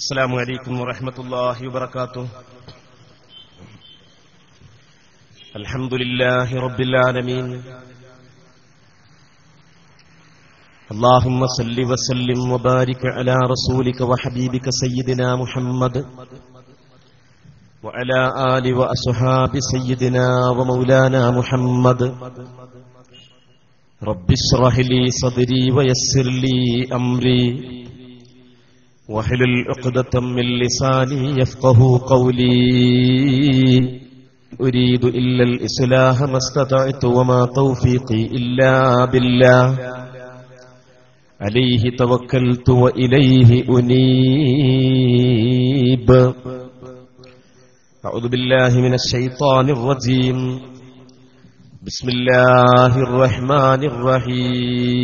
السلام عليكم ورحمة الله وبركاته. الحمد لله رب العالمين. اللهم صل وسلم وبارك على رسولك وحبيبك سيدنا محمد وعلى آل وأصحاب سيدنا ومولانا محمد. رب اشرح لي صدري ويسر لي أمري واحلل عقدة من لساني يفقهوا قولي. أريد إلا الإصلاح ما استطعت وما توفيقي إلا بالله عليه توكلت وإليه أنيب. أعوذ بالله من الشيطان الرجيم. بسم الله الرحمن الرحيم.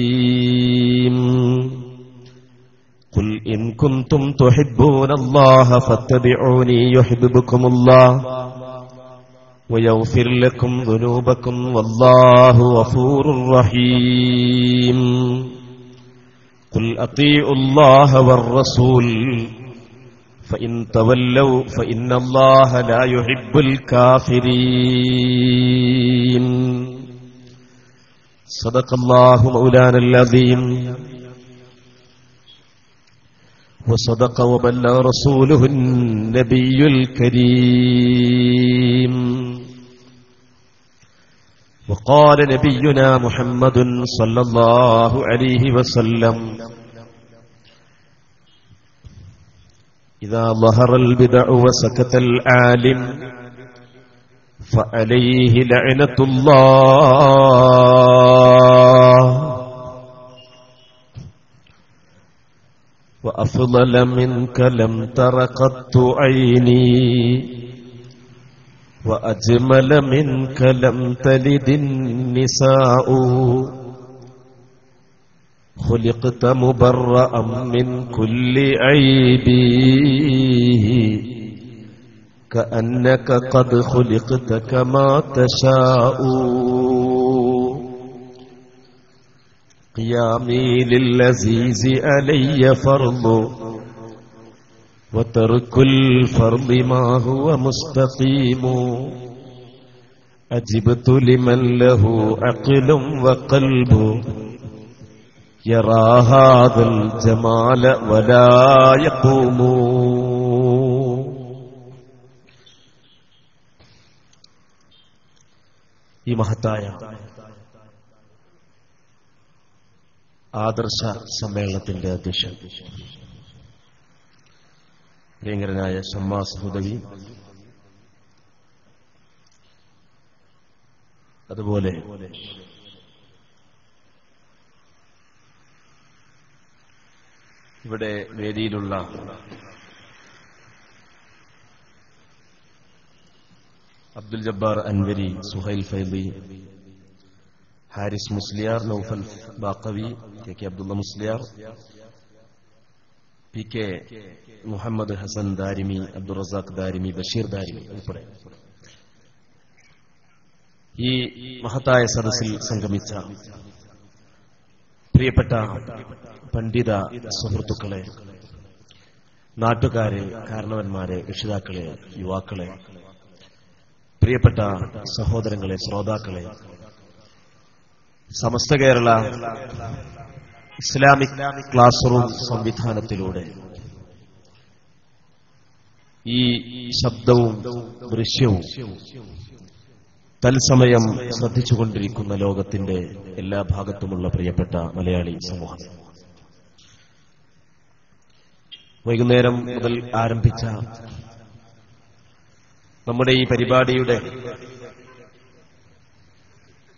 قل إن كنتم تحبون الله فاتبعوني يحببكم الله ويغفر لكم ذنوبكم والله غفور رحيم. قل أطيعوا الله والرسول فإن تولوا فإن الله لا يحب الكافرين. صدق الله مولانا العظيم وصدق وبلغ رسوله النبي الكريم. وقال نبينا محمد صلى الله عليه وسلم: إذا ظهر البدع وسكت العالم فعليه لعنة الله. وأفضل منك لم تر قط عيني وأجمل منك لم تلد النساء. خلقت مبرأ من كل عيب كأنك قد خلقت كما تشاء. قيامي للعزيز علي فرض وترك الفرض ما هو مستقيم. أجبت لمن له عقل وقلب يرى هذا الجمال ولا يقوم. ഈ മഹത്തായ ആദർശ സമ്മേളനത്തിന്റെ അധ്യക്ഷൻ പ്രിയങ്കരനായ ഷമ്മാസ് ഹുദവി, അതുപോലെ ഇവിടെ വേദിയിലുള്ള Abdul Jabbar Anwari, Suhail Faizy, Haris Musliyar, Noufal Baqavi, K Abdulla Musliyar, P K Muhammad Hasan Darimi, Abdul Razak Darimi, Basheer Darimi ഉൾപ്പെടെ ഈ മഹത്തായ സദസ്സിൽ സംഗമിച്ച പ്രിയപ്പെട്ട പണ്ഡിത സുഹൃത്തുക്കളെ, നാട്ടുകാരെ, കാരണവന്മാരെ, രക്ഷിതാക്കളെ, യുവാക്കളെ, പ്രിയപ്പെട്ട സഹോദരങ്ങളെ, ശ്രോതാക്കളെ, Samastha Kerala Islamic class room സംവിധാനത്തിലൂടെ ഈ ശബ്ദവും ദൃശ്യവും തത്സമയം ശ്രദ്ധിച്ചുകൊണ്ടിരിക്കുന്ന ലോകത്തിന്റെ എല്ലാ ഭാഗത്തുമുള്ള പ്രിയപ്പെട്ട മലയാളി സമൂഹം, വൈകുന്നേരം മുതൽ ആരംഭിച്ച നമ്മുടെ ഈ പരിപാടിയുടെ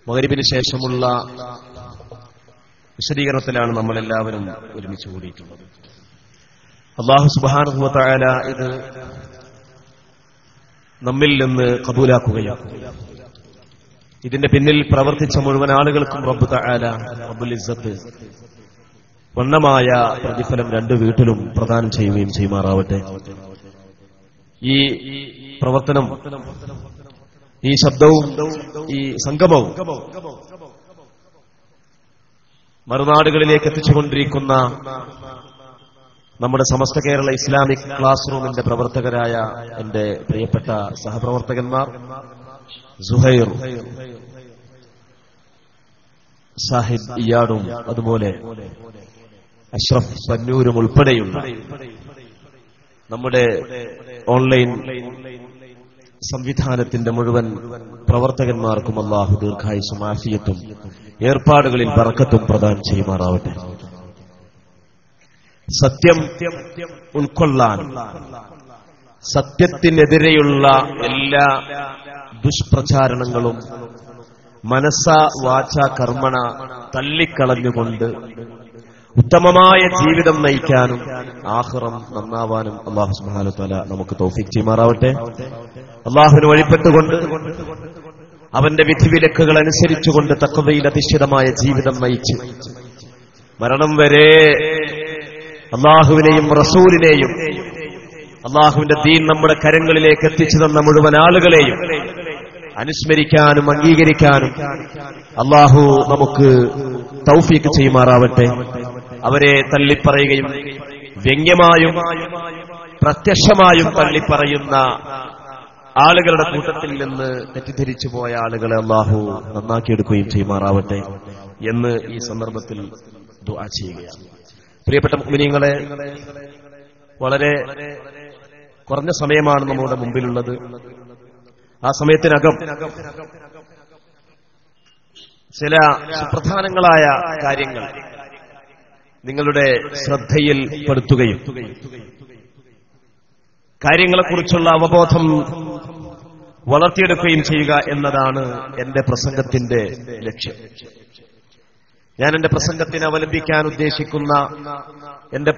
മഗ്‌രിബിന് ശേഷമുള്ള വിശദീകരണത്തിലാണ് നമ്മളെല്ലാവരും ഒരുമിച്ച് കൂടിയിട്ടുള്ളത്. അല്ലാഹു സുബ്ഹാനഹു വ തആല ഇത് നമ്മിൽ നിന്ന് ഖബൂലാക്കുകയും ഇതിന്റെ പിന്നിൽ പ്രവർത്തിച്ച മുഴുവൻ ആളുകൾക്കും റബ്ബ് തആല, റബ്ബുൽ ഇസ്സത്ത്, വണ്ണമായ പ്രതിഫലം രണ്ട് വീട്ടിലും പ്രദാനം ചെയ്യുകയും ചെയ്യുമാറാവട്ടെ. ഈ പ്രവർത്തനം, ഈ ശബ്ദവും ഈ സംഗമവും മറുനാടുകളിലേക്ക് എത്തിച്ചുകൊണ്ടിരിക്കുന്ന നമ്മുടെ സമസ്ത കേരള ഇസ്ലാമിക് ക്ലാസ് റൂമിന്റെ പ്രവർത്തകരായ എന്റെ പ്രിയപ്പെട്ട സഹപ്രവർത്തകന്മാർ സുഹൈർ സാഹിബ് ഇയാടും അതുപോലെ അഷ്റഫ് പന്നൂരും ഉൾപ്പെടെയുള്ള നമ്മുടെ ഓൺലൈൻ സംവിധാനത്തിന്റെ മുഴുവൻ പ്രവർത്തകന്മാർക്കും അല്ലാഹു ദീർഘായുസ്സും ആഫിയത്തും ഏർപ്പാടുകളിൽ ബറക്കത്തും പ്രദാനം ചെയ്യുമാറാവട്ടെ. സത്യം ഉൾക്കൊള്ളാൻ, സത്യത്തിനെതിരെയുള്ള എല്ലാ ദുഷ്പ്രചാരണങ്ങളും മനസ്സ വാച കർമ്മണ തള്ളിക്കളഞ്ഞുകൊണ്ട് ഉത്തമമായ ജീവിതം നയിക്കാനും ആഖിറം നന്നാവാനും അല്ലാഹു സുബ്ഹാനഹു വ തആല നമുക്ക് തൗഫീഖ് ചെയ്യുമാറാവട്ടെ. അല്ലാഹുവിന് വഴിപ്പെട്ടുകൊണ്ട് അവന്റെ വിധിവിലക്കുകൾ അനുസരിച്ചുകൊണ്ട് തഖ്വയിൽ അധിഷ്ഠിതമായ ജീവിതം നയിച്ച് മരണം വരെ അല്ലാഹുവിനെയും റസൂലിനെയും അല്ലാഹുവിന്റെ ദീൻ നമ്മുടെ കരങ്ങളിലേക്ക് എത്തിച്ചു തന്ന മുഴുവൻ ആളുകളെയും അനുസ്മരിക്കാനും അംഗീകരിക്കാനും അല്ലാഹു നമുക്ക് തൗഫീഖ് ചെയ്യുമാറാവട്ടെ. അവരെ തള്ളിപ്പറയുകയും വ്യംഗ്യമായും പ്രത്യക്ഷമായും തള്ളിപ്പറയുന്ന ആളുകളുടെ കൂട്ടത്തിൽ നിന്ന് തെറ്റിദ്ധരിച്ചു പോയ ആളുകളെ അല്ലാഹു നന്നാക്കിയെടുക്കുകയും ചെയ്യുമാറാവട്ടെ എന്ന് ഈ സന്ദർഭത്തിൽ ദുആ ചെയ്യുകയാണ്. പ്രിയപ്പെട്ട മുഅ്മിനീങ്ങളെ, വളരെ കുറഞ്ഞ സമയമാണ് നമ്മുടെ മുമ്പിലുള്ളത്. ആ സമയത്തിനകം ചില സുപ്രധാനങ്ങളായ കാര്യങ്ങൾ നിങ്ങളുടെ ശ്രദ്ധയിൽ പെടുത്തുകയും കാര്യങ്ങളെക്കുറിച്ചുള്ള അവബോധം വളർത്തിയെടുക്കുകയും ചെയ്യുക എന്നതാണ് എന്റെ പ്രസംഗത്തിന്റെ ലക്ഷ്യം. ഞാൻ എന്റെ പ്രസംഗത്തിന് അവലംബിക്കാൻ ഉദ്ദേശിക്കുന്ന എന്റെ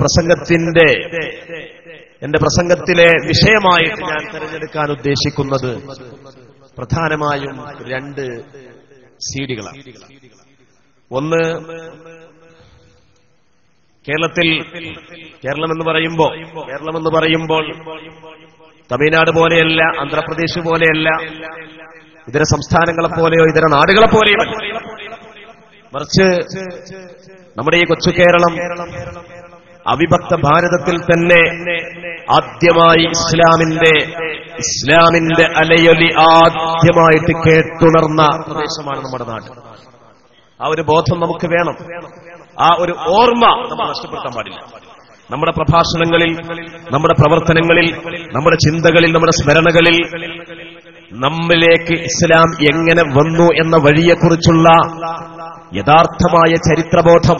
പ്രസംഗത്തിലെ വിഷയമായിട്ട് ഞാൻ തിരഞ്ഞെടുക്കാൻ ഉദ്ദേശിക്കുന്നത് പ്രധാനമായും 2 സീഡികളാണ്. ഒന്ന്, കേരളമെന്ന് പറയുമ്പോൾ തമിഴ്നാട് പോലെയല്ല, ആന്ധ്രാപ്രദേശ് പോലെയല്ല, ഇതര സംസ്ഥാനങ്ങളെ പോലെയോ ഇതര നാടുകളെ പോലെയോ മറിച്ച് നമ്മുടെ ഈ കൊച്ചു കേരളം അവിഭക്ത ഭാരതത്തിൽ തന്നെ ആദ്യമായി ഇസ്ലാമിന്റെ അലയൊലി ആദ്യമായിട്ട് കേട്ടുണർന്ന പ്രദേശമാണ് നമ്മുടെ നാട്. ആ ഒരു ബോധം നമുക്ക് വേണം. ആ ഒരു ഓർമ്മ നമ്മൾ നഷ്ടപ്പെടുത്താൻ പാടില്ല. നമ്മുടെ പ്രഭാഷണങ്ങളിൽ, നമ്മുടെ പ്രവർത്തനങ്ങളിൽ, നമ്മുടെ ചിന്തകളിൽ, നമ്മുടെ സ്മരണകളിൽ നമ്മിലേക്ക് ഇസ്ലാം എങ്ങനെ വന്നു എന്ന വഴിയെക്കുറിച്ചുള്ള യഥാർത്ഥമായ ചരിത്രബോധം,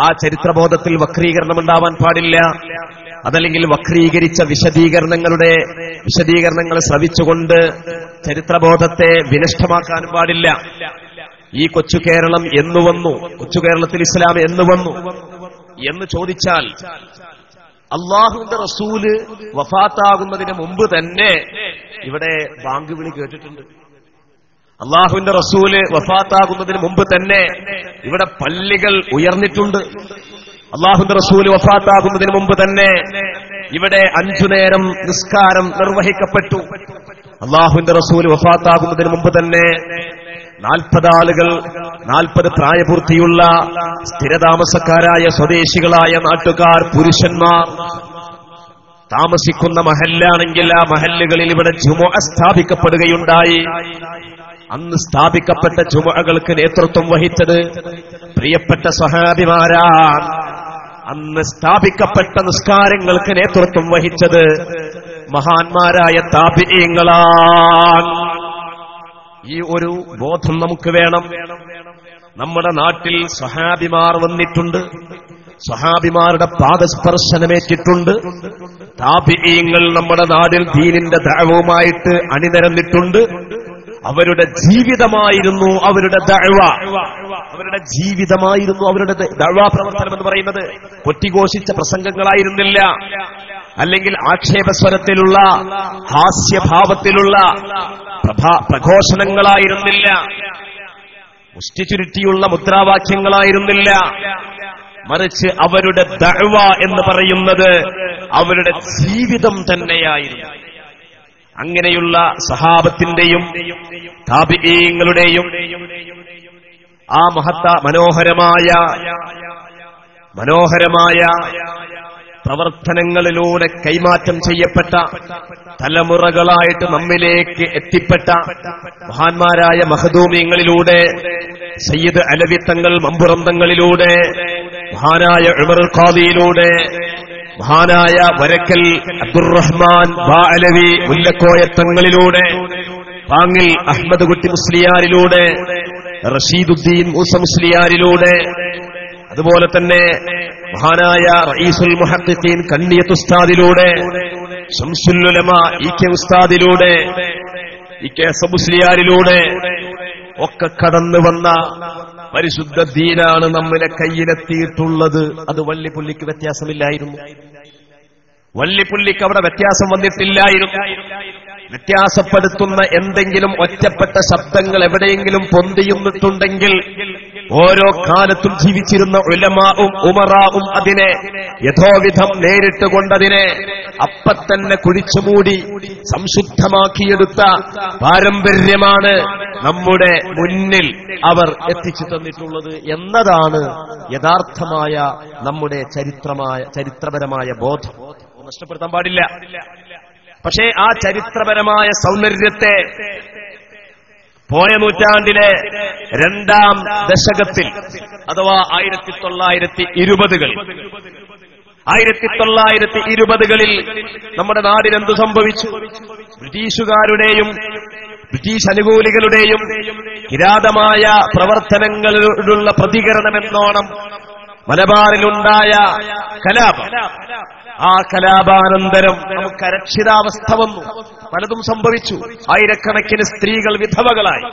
ആ ചരിത്രബോധത്തിൽ വക്രീകരണം ഉണ്ടാവാൻ പാടില്ല. അതല്ലെങ്കിൽ വക്രീകരിച്ച വിശദീകരണങ്ങൾ ശ്രവിച്ചുകൊണ്ട് ചരിത്രബോധത്തെ വിനഷ്ടമാക്കാനും പാടില്ല. ഈ കൊച്ചു കേരളം എന്നു വന്നു, കൊച്ചു കേരളത്തിൽ ഇസ്ലാം എന്നു വന്നു എന്ന് ചോദിച്ചാൽ അല്ലാഹുവിന്റെ റസൂല് വഫാത്താകുന്നതിന് മുമ്പ് തന്നെ ഇവിടെ ബാങ്ക് വിളി കേട്ടിട്ടുണ്ട്. അല്ലാഹുവിന്റെ റസൂല് വഫാത്താകുന്നതിന് മുമ്പ് തന്നെ ഇവിടെ പള്ളികൾ ഉയർന്നിട്ടുണ്ട്. അല്ലാഹുവിന്റെ റസൂല് വഫാത്താകുന്നതിന് മുമ്പ് തന്നെ ഇവിടെ 5 നേരം നിസ്കാരം നിർവഹിക്കപ്പെട്ടു. അല്ലാഹുവിന്റെ റസൂല് വഫാത്താകുന്നതിന് മുമ്പ് തന്നെ 40 ആളുകൾ, 40 പ്രായപൂർത്തിയുള്ള സ്ഥിരതാമസക്കാരായ സ്വദേശികളായ നാട്ടുകാർ, പുരുഷന്മാർ താമസിക്കുന്ന മഹല്ലാണെങ്കിൽ ആ മഹല്ലുകളിൽ ഇവിടെ ജുമുഅ സ്ഥാപിക്കപ്പെടുകയുണ്ടായി. അന്ന് സ്ഥാപിക്കപ്പെട്ട ജുമുഅകൾക്ക് നേതൃത്വം വഹിച്ചത് പ്രിയപ്പെട്ട സ്വഹാബിമാരാണ്. അന്ന് സ്ഥാപിക്കപ്പെട്ട നിസ്കാരങ്ങൾക്ക് നേതൃത്വം വഹിച്ചത് മഹാന്മാരായ താബിഈങ്ങളാണ്. ഈ ഒരു ബോധം നമുക്ക് വേണം. നമ്മുടെ നാട്ടിൽ സ്വഹാബിമാർ വന്നിട്ടുണ്ട്, സ്വഹാബിമാരുടെ പാദസ്പർശനമേറ്റിട്ടുണ്ട്. താബിഈങ്ങൾ നമ്മുടെ നാട്ടിൽ ദീനിന്റെ ദഅവയുമായിട്ട് അണിനിരന്നിട്ടുണ്ട്. അവരുടെ ജീവിതമായിരുന്നു അവരുടെ ദഅവ, അവരുടെ ദഅവ പ്രവർത്തനം എന്ന് പറയുന്നത് കൊട്ടിഘോഷിച്ച പ്രസംഗങ്ങളായിരുന്നില്ല, അല്ലെങ്കിൽ ആക്ഷേപസ്വരത്തിലുള്ള ഹാസ്യഭാവത്തിലുള്ള പ്രഘോഷണങ്ങളായിരുന്നില്ല, മുഷ്ടി ചുരുട്ടിയുള്ള മുദ്രാവാക്യങ്ങളായിരുന്നില്ല. മറിച്ച് അവരുടെ ദഅവ എന്ന് പറയുന്നത് അവരുടെ ജീവിതം തന്നെയായിരുന്നു. അങ്ങനെയുള്ള സഹാബത്തിന്റെയും താബിഈങ്ങളുടെയും ആ മനോഹരമായ മനോഹരമായ പ്രവർത്തനങ്ങളിലൂടെ കൈമാറ്റം ചെയ്യപ്പെട്ട തലമുറകളായിട്ട് നമ്മിലേക്ക് എത്തിപ്പെട്ട മഹാന്മാരായ മഖദൂമിയങ്ങളിലൂടെ, സയ്യിദ് അലവി തങ്ങൾ മമ്പുറന്തങ്ങളിലൂടെ, മഹാനായ ഉമർ ഖാദിയിലൂടെ, മഹാനായ വരക്കൽ അബ്ദുറഹ്മാൻ ബാഅലവി മുല്ലക്കോയത്തങ്ങളിലൂടെ, പാങ്ങിൽ അഹ്മദ് കുട്ടി മുസ്ലിയാരിലൂടെ, റഷീദുദ്ദീൻ മൂസ മുസ്ലിയാരിലൂടെ, അതുപോലെ തന്നെ മഹാനായ റഈസുൽ മുഹഖ്ഖീൻ കണ്ണിയത്ത് ഉസ്താദിലൂടെ, ശംസുൽ ഉലമ ഇ.കെ. ഉസ്താദിലൂടെ, ഇ.കെ. മുസ്ലിയാരിലൂടെ ഒക്കെ കടന്നു വന്ന പരിശുദ്ധ ദീനാണ് നമ്മുടെ കയ്യിലെത്തിയിട്ടുള്ളത്. അത് വള്ളിപ്പുള്ളിക്ക് വ്യത്യാസമില്ലായിരുന്നു. വള്ളിപ്പുള്ളിക്ക് അവിടെ വ്യത്യാസം വന്നിട്ടില്ലായിരുന്നു. വ്യത്യാസപ്പെടുത്തുന്ന എന്തെങ്കിലും ഒറ്റപ്പെട്ട ശബ്ദങ്ങൾ എവിടെയെങ്കിലും പൊന്തിയുന്നിട്ടുണ്ടെങ്കിൽ ഓരോ കാലത്തും ജീവിച്ചിരുന്ന ഉലമാഉം ഉമറാഉം അതിനെ യഥോവിധം നേരിട്ട് കൊണ്ടതിനെ അപ്പത്തന്നെ കുഴിച്ചുമൂടി സംശുദ്ധമാക്കിയെടുത്ത പാരമ്പര്യമാണ് നമ്മുടെ മുന്നിൽ അവർ എത്തിച്ചു തന്നിട്ടുള്ളത് എന്നതാണ് യഥാർത്ഥമായ നമ്മുടെ ചരിത്രപരമായ ബോധം. നഷ്ടപ്പെടുത്താൻ പാടില്ല. പക്ഷേ ആ ചരിത്രപരമായ സൗന്ദര്യത്തെ പോയ നൂറ്റാണ്ടിലെ രണ്ടാം ദശകത്തിൽ അഥവാ 1920കളിൽ നമ്മുടെ നാടിനെന്തു സംഭവിച്ചു? ബ്രിട്ടീഷുകാരുടെയും ബ്രിട്ടീഷ് അനുകൂലികളുടെയും കിരാതമായ പ്രവർത്തനങ്ങളിലുള്ള പ്രതികരണമെന്നോണം മലബാറിലുണ്ടായ കലാപം. ആ കലാപാനന്തരം നമുക്ക് അരക്ഷിതാവസ്ഥ വന്നു. പലതും സംഭവിച്ചു. ആയിരക്കണക്കിന് സ്ത്രീകൾ വിധവകളായി.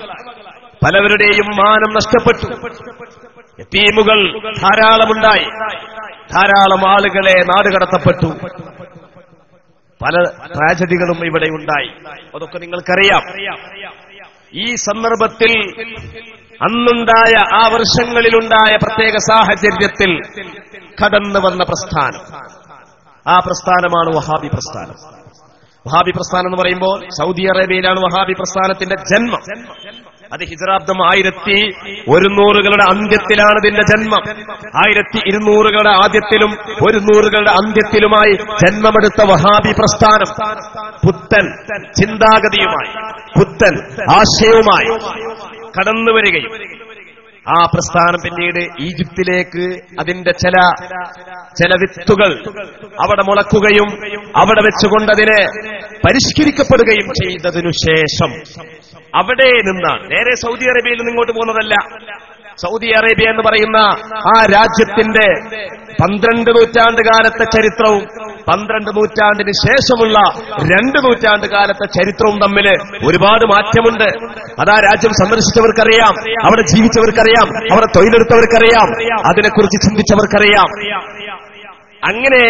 പലവരുടെയും മാനം നഷ്ടപ്പെട്ടു. യതീമുകൾ ധാരാളമുണ്ടായി. ധാരാളം ആളുകളെ നാടുകടത്തപ്പെട്ടു. പല ട്രാജഡികളും ഇവിടെ ഉണ്ടായി. അതൊക്കെ നിങ്ങൾക്കറിയാം. ഈ സന്ദർഭത്തിൽ അന്നുണ്ടായ ആ വർഷങ്ങളിലുണ്ടായ പ്രത്യേക സാഹചര്യത്തിൽ കടന്നു വന്ന പ്രസ്ഥാനം, ആ പ്രസ്ഥാനമാണ് വഹാബി പ്രസ്ഥാനം. വഹാബി പ്രസ്ഥാനം എന്ന് പറയുമ്പോൾ സൗദി അറേബ്യയിലാണ് വഹാബി പ്രസ്ഥാനത്തിന്റെ ജന്മം. അത് ഹിജ്റാബ്ദം 1100കളുടെ അന്ത്യത്തിലാണ് ഇതിന്റെ ജന്മം. 1200കളുടെ ആദ്യത്തിലും 100കളുടെ അന്ത്യത്തിലുമായി ജന്മമെടുത്ത വഹാബി പ്രസ്ഥാനം പുത്തൻ ചിന്താഗതിയുമായി പുത്തൻ ആശയവുമായി കടന്നുവരികയും ആ പ്രസ്ഥാനം പിന്നീട് ഈജിപ്തിലേക്ക് അതിന്റെ ചില വിത്തുകൾ അവിടെ മുളക്കുകയും അവിടെ വെച്ചുകൊണ്ടതിനെ പരിഷ്കരിക്കപ്പെടുകയും ചെയ്തതിനു ശേഷം അവിടെ നിന്നാണ് നേരെ സൗദി അറേബ്യയിൽ നിന്ന് ഇങ്ങോട്ട് പോകുന്നതല്ല. സൗദി അറേബ്യ എന്ന് പറയുന്ന ആ രാജ്യത്തിന്റെ 12 നൂറ്റാണ്ട് കാലത്തെ ചരിത്രവും 12 നൂറ്റാണ്ടിന് ശേഷമുള്ള 2 നൂറ്റാണ്ട് കാലത്തെ ചരിത്രവും തമ്മിൽ ഒരുപാട് മാറ്റമുണ്ട്. അതാ രാജ്യം സന്ദർശിച്ചവർക്കറിയാം, അവിടെ ജീവിച്ചവർക്കറിയാം, അവിടെ തൊഴിലെടുത്തവർക്കറിയാം, അതിനെക്കുറിച്ച് ചിന്തിച്ചവർക്കറിയാം. അങ്ങനെ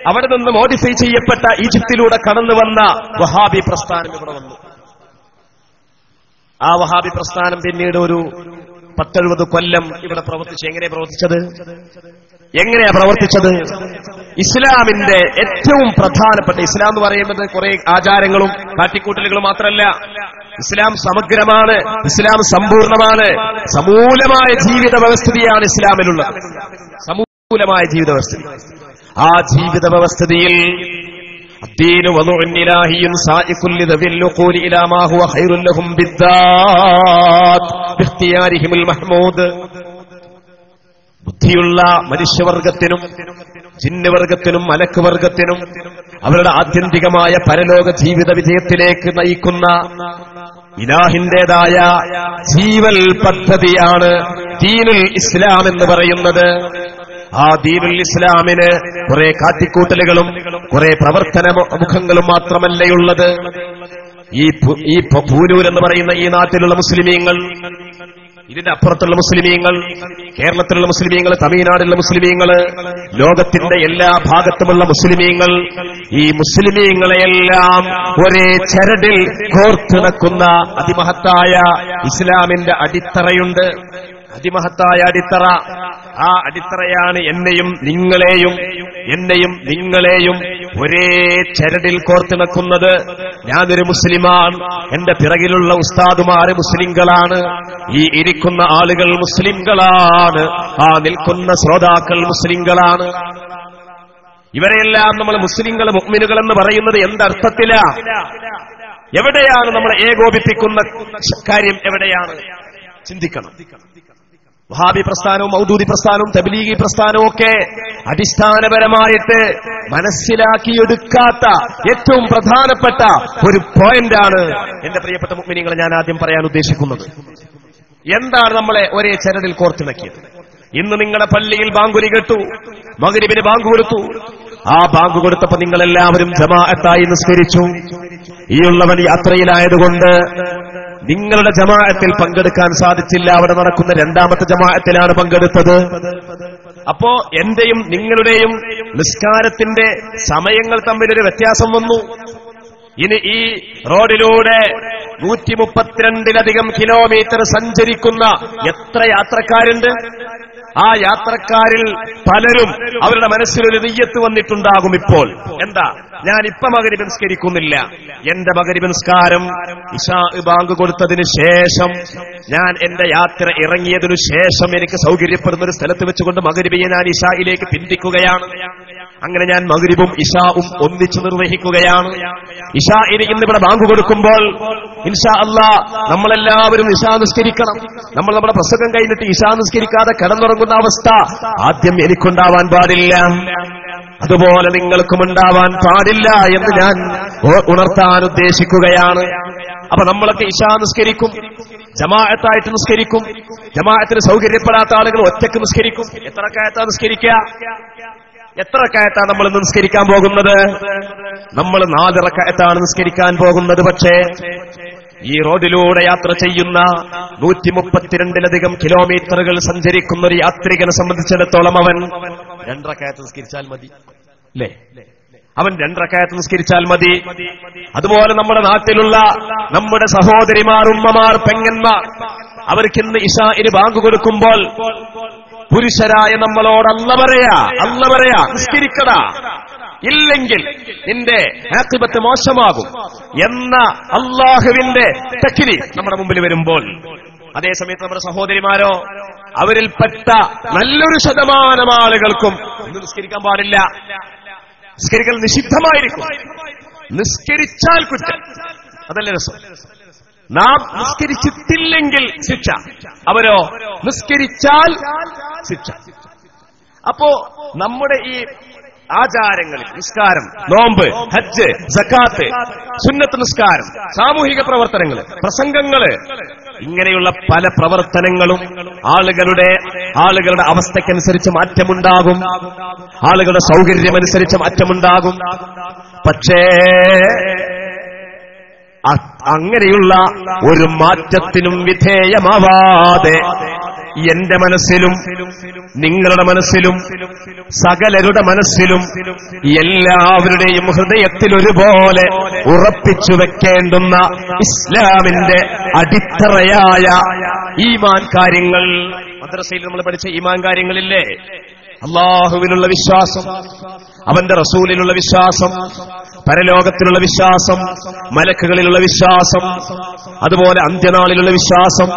അവിടെ നിന്ന് മോഡിഫൈ ചെയ്യപ്പെട്ട ഈജിപ്തിലൂടെ കടന്നു വന്ന വഹാബി പ്രസ്ഥാനം ഇവിടെ വന്നു. ആ വഹാബി പ്രസ്ഥാനം പിന്നീട് ഒരു 10-70 കൊല്ലം ഇവിടെ പ്രവർത്തിച്ചു. എങ്ങനെയാ പ്രവർത്തിച്ചത്? ഇസ്ലാമിന്റെ ഏറ്റവും പ്രധാനപ്പെട്ട, ഇസ്ലാം എന്ന് പറയുന്നത് കുറെ ആചാരങ്ങളും കാട്ടിക്കൂട്ടലുകളും മാത്രമല്ല. ഇസ്ലാം സമഗ്രമാണ്, ഇസ്ലാം സമ്പൂർണമാണ്. സമൂലമായ ജീവിത വ്യവസ്ഥിതിയാണ് ഇസ്ലാമിലുള്ളത്. സമൂലമായ ജീവിത വ്യവസ്ഥിതി. ആ ജീവിത വ്യവസ്ഥിതിയിൽ الدين وضع إلهي سائق لذوي العقول إلى ما هو خير لهم بالذات باختيارهم المحمود. ബുദ്ധിയുള്ള മനുഷ്യവർഗത്തിനും ജിന്നുവർഗത്തിനും മലക്കുവർഗത്തിനും അവരുടെ ആത്യന്തികമായ പരലോക ജീവിത വിജയത്തിലേക്ക് നയിക്കുന്ന ഇലാഹിന്റേതായ ജീവൽ പദ്ധതിയാണ് ദീനുൽ ഇസ്ലാം എന്ന് പറയുന്നത്. ആ ദീനുൽ ഇസ്ലാമിന് കുറെ കാട്ടിക്കൂട്ടലുകളും കുറെ പ്രവർത്തന മുഖങ്ങളും മാത്രമല്ലയുള്ളത്. ഈ പൂനൂർ എന്ന് പറയുന്ന ഈ നാട്ടിലുള്ള മുസ്ലിമീങ്ങൾ, ഇതിന്റെ അപ്പുറത്തുള്ള മുസ്ലിമീങ്ങൾ, കേരളത്തിലുള്ള മുസ്ലിമീങ്ങൾ, തമിഴ്നാട്ടിലുള്ള മുസ്ലിമീങ്ങൾ, ലോകത്തിന്റെ എല്ലാ ഭാഗത്തുമുള്ള മുസ്ലിമീങ്ങൾ, ഈ മുസ്ലിമീങ്ങളെയെല്ലാം ഒരേ ചരടിൽ കോർത്തിണക്കുന്ന അതിമഹത്തായ ഇസ്ലാമിന്റെ അടിത്തറയുണ്ട്. അതിമഹത്തായ അടിത്തറ. ആ അടിത്തറയാണ് എന്നെയും നിങ്ങളെയും ഒരേ ചരടിൽ കോർത്തിണക്കുന്നത്. ഞാനൊരു മുസ്ലിമാണ്, എന്റെ പിറകിലുള്ള ഉസ്താദുമാര് മുസ്ലിങ്ങളാണ്, ഈ ഇരിക്കുന്ന ആളുകൾ മുസ്ലിങ്ങളാണ്, ആ നിൽക്കുന്ന ശ്രോതാക്കൾ മുസ്ലിങ്ങളാണ്. ഇവരെല്ലാം നമ്മൾ മുസ്ലിങ്ങൾ മുഅ്മിനുകൾ എന്ന് പറയുന്നത് എന്തർത്ഥത്തിലാ? എവിടെയാണ് നമ്മൾ ഏകോപിപ്പിക്കുന്ന കാര്യം? എവിടെയാണ്? ചിന്തിക്കണം. വഹാബി പ്രസ്ഥാനവും മൗദൂദി പ്രസ്ഥാനവും തബ്ലീഗി പ്രസ്ഥാനവും ഒക്കെ അടിസ്ഥാനപരമായിട്ട് മനസ്സിലാക്കിയെടുക്കാത്ത ഏറ്റവും പ്രധാനപ്പെട്ട ഒരു പോയിന്റാണ് എന്റെ പ്രിയപ്പെട്ട മുഅ്മിനീങ്ങളെ ഞാൻ ആദ്യം പറയാൻ ഉദ്ദേശിക്കുന്നത്. എന്താണ് നമ്മളെ ഒരേ ചരടിൽ കോർത്തിണക്കിയത്? ഇന്ന് നിങ്ങളുടെ പള്ളിയിൽ ബാങ്കുലി കേട്ടു, മഗ്രിബിന് ബാങ്ക് കൊടുത്തു. ആ ബാങ്ക് കൊടുത്തപ്പോ നിങ്ങളെല്ലാവരും ജമാഅത്തായി നിസ്കരിച്ചു. ഈ ഉള്ളവൻ യാത്രയിലായതുകൊണ്ട് നിങ്ങളുടെ ജമാഅത്തിൽ പങ്കെടുക്കാൻ സാധിച്ചില്ല. അവിടെ നടക്കുന്ന രണ്ടാമത്തെ ജമാഅത്തിലാണ് പങ്കെടുത്തത്. അപ്പോ എന്റെയും നിങ്ങളുടെയും നിസ്കാരത്തിന്റെ സമയങ്ങൾ തമ്മിലൊരു വ്യത്യാസം വന്നു. ഇനി ഈ റോഡിലൂടെ 132 കിലോമീറ്റർ സഞ്ചരിക്കുന്ന എത്ര യാത്രക്കാരുണ്ട്? ആ യാത്രക്കാരിൽ പലരും അവരുടെ മനസ്സിലൊരു നിയ്യത്ത് വന്നിട്ടുണ്ടാകും. ഇപ്പോൾ എന്താ? ഞാൻ ഇപ്പൊ മഗ്രിബ് നിസ്കരിക്കുന്നില്ല, എന്റെ മഗ്രിബ് നിസ്കാരം ഇശാ ബാങ്ക് കൊടുത്തതിന് ശേഷം, ഞാൻ എന്റെ യാത്ര ഇറങ്ങിയതിനു ശേഷം എനിക്ക് സൗകര്യപ്പെടുന്ന ഒരു സ്ഥലത്ത് വെച്ചുകൊണ്ട് മഗ്രിബിയെ ഞാൻ ഇശായിലേക്ക് പിന്തിക്കുകയാണ്. അങ്ങനെ ഞാൻ മഗ്രിബും ഇശാവും ഒന്നിച്ചു നിർവഹിക്കുകയാണ്. ഇശാഇന് ഇന്നിവിടെ ബാങ്ക് കൊടുക്കുമ്പോൾ ഇൻഷാ അല്ലാഹ് നമ്മളെല്ലാവരും ഇശാ നിസ്കരിക്കണം. നമ്മൾ നമ്മുടെ പ്രസംഗം കഴിഞ്ഞിട്ട് ഇശാ നിസ്കരിക്കാതെ കിടന്നുറങ്ങുന്ന അവസ്ഥ ആദ്യം എനിക്കുണ്ടാവാൻ പാടില്ല. അതുപോലെ നിങ്ങൾക്കും ഉണ്ടാവാൻ പാടില്ല എന്ന് ഞാൻ ഉണർത്താൻ ഉദ്ദേശിക്കുകയാണ്. അപ്പൊ നമ്മളൊക്കെ ഇശാ നിസ്കരിക്കും, ജമാഅത്തായിട്ട് നിസ്കരിക്കും. ജമാഅത്തിന് സൗകര്യപ്പെടാത്ത ആളുകൾ ഒറ്റയ്ക്ക് നിസ്കരിക്കും. എത്ര റക്അത്താ നിസ്കരിക്കുക? എത്ര റക്അത്താണ് നമ്മൾ നിസ്കരിക്കാൻ പോകുന്നത്? നമ്മൾ 4 റക്അത്താണ് നിസ്കരിക്കാൻ പോകുന്നത്. പക്ഷേ ഈ റോഡിലൂടെ യാത്ര ചെയ്യുന്ന 132 കിലോമീറ്ററുകൾ സഞ്ചരിക്കുന്ന ഒരു യാത്രികനെ സംബന്ധിച്ചിടത്തോളം അവൻ 2 റക്അത്ത് നിസ്കരിച്ചാൽ മതി, അല്ലേ? അവൻ 2 റക്അത്ത് നിസ്കരിച്ചാൽ മതി. അതുപോലെ നമ്മുടെ നാട്ടിലുള്ള നമ്മുടെ സഹോദരിമാർ, ഉമ്മമാർ, പെങ്ങന്മാർ, അവർക്കിന്ന് ഇശാഇന് ബാങ്ക് കൊടുക്കുമ്പോൾ പുരുഷരായ നമ്മളോട് അല്ല പറയാ നിസ്കരിക്കടാ, ഇല്ലെങ്കിൽ നിന്റെ ആഖിബത്ത് മോശമാകും എന്ന അല്ലാഹുവിന്റെ തക്ലീഫ് നമ്മുടെ മുമ്പിൽ വരുമ്പോൾ, അതേസമയത്ത് നമ്മുടെ സഹോദരിമാരോ, അവരിൽപ്പെട്ട നല്ലൊരു ശതമാനം ആളുകൾക്കും നിസ്കരിക്കാൻ പാടില്ല, നിസ്കരിക്കൽ നിഷിദ്ധമായിരിക്കും, നിസ്കരിച്ചാൽ കുറ്റം. അതല്ലേ രസം? നാം നിസ്കരിച്ചിട്ടില്ലെങ്കിൽ ശിക്ഷ, അവരോ നിസ്കരിച്ചാൽ ശിക്ഷ. അപ്പോ നമ്മുടെ ഈ ആചാരങ്ങളിൽ നിസ്കാരം, നോമ്പ്, ഹജ്ജ്, സക്കാത്ത്, സുന്നത്ത് നിസ്കാരം, സാമൂഹിക പ്രവർത്തനങ്ങള്, പ്രസംഗങ്ങള്, ഇങ്ങനെയുള്ള പല പ്രവർത്തനങ്ങളും ആളുകളുടെ അവസ്ഥയ്ക്കനുസരിച്ച് മാറ്റമുണ്ടാകും, ആളുകളുടെ സൗകര്യമനുസരിച്ച് മാറ്റമുണ്ടാകും. പക്ഷേ അങ്ങനെയുള്ള ഒരു മാറ്റത്തിനും വിധേയമാവാതെ എന്റെ മനസ്സിലും നിങ്ങളുടെ മനസ്സിലും സകലരുടെ മനസ്സിലും എല്ലാവരുടെയും ഹൃദയത്തിൽ ഒരുപോലെ ഉറപ്പിച്ചു വെക്കേണ്ടുന്ന ഇസ്ലാമിന്റെ അടിത്തറയായ ഈമാൻ കാര്യങ്ങൾ, മദ്രസയിൽ നമ്മൾ പഠിച്ച ഈമാൻ കാര്യങ്ങളില്ലേ? അല്ലാഹുവിലുള്ള വിശ്വാസം, അവന്റെ റസൂലിലുള്ള വിശ്വാസം, പരലോകത്തിലുള്ള വിശ്വാസം, മലക്കുകളിലുള്ള വിശ്വാസം, അതുപോലെ അന്ത്യനാളിലുള്ള വിശ്വാസം,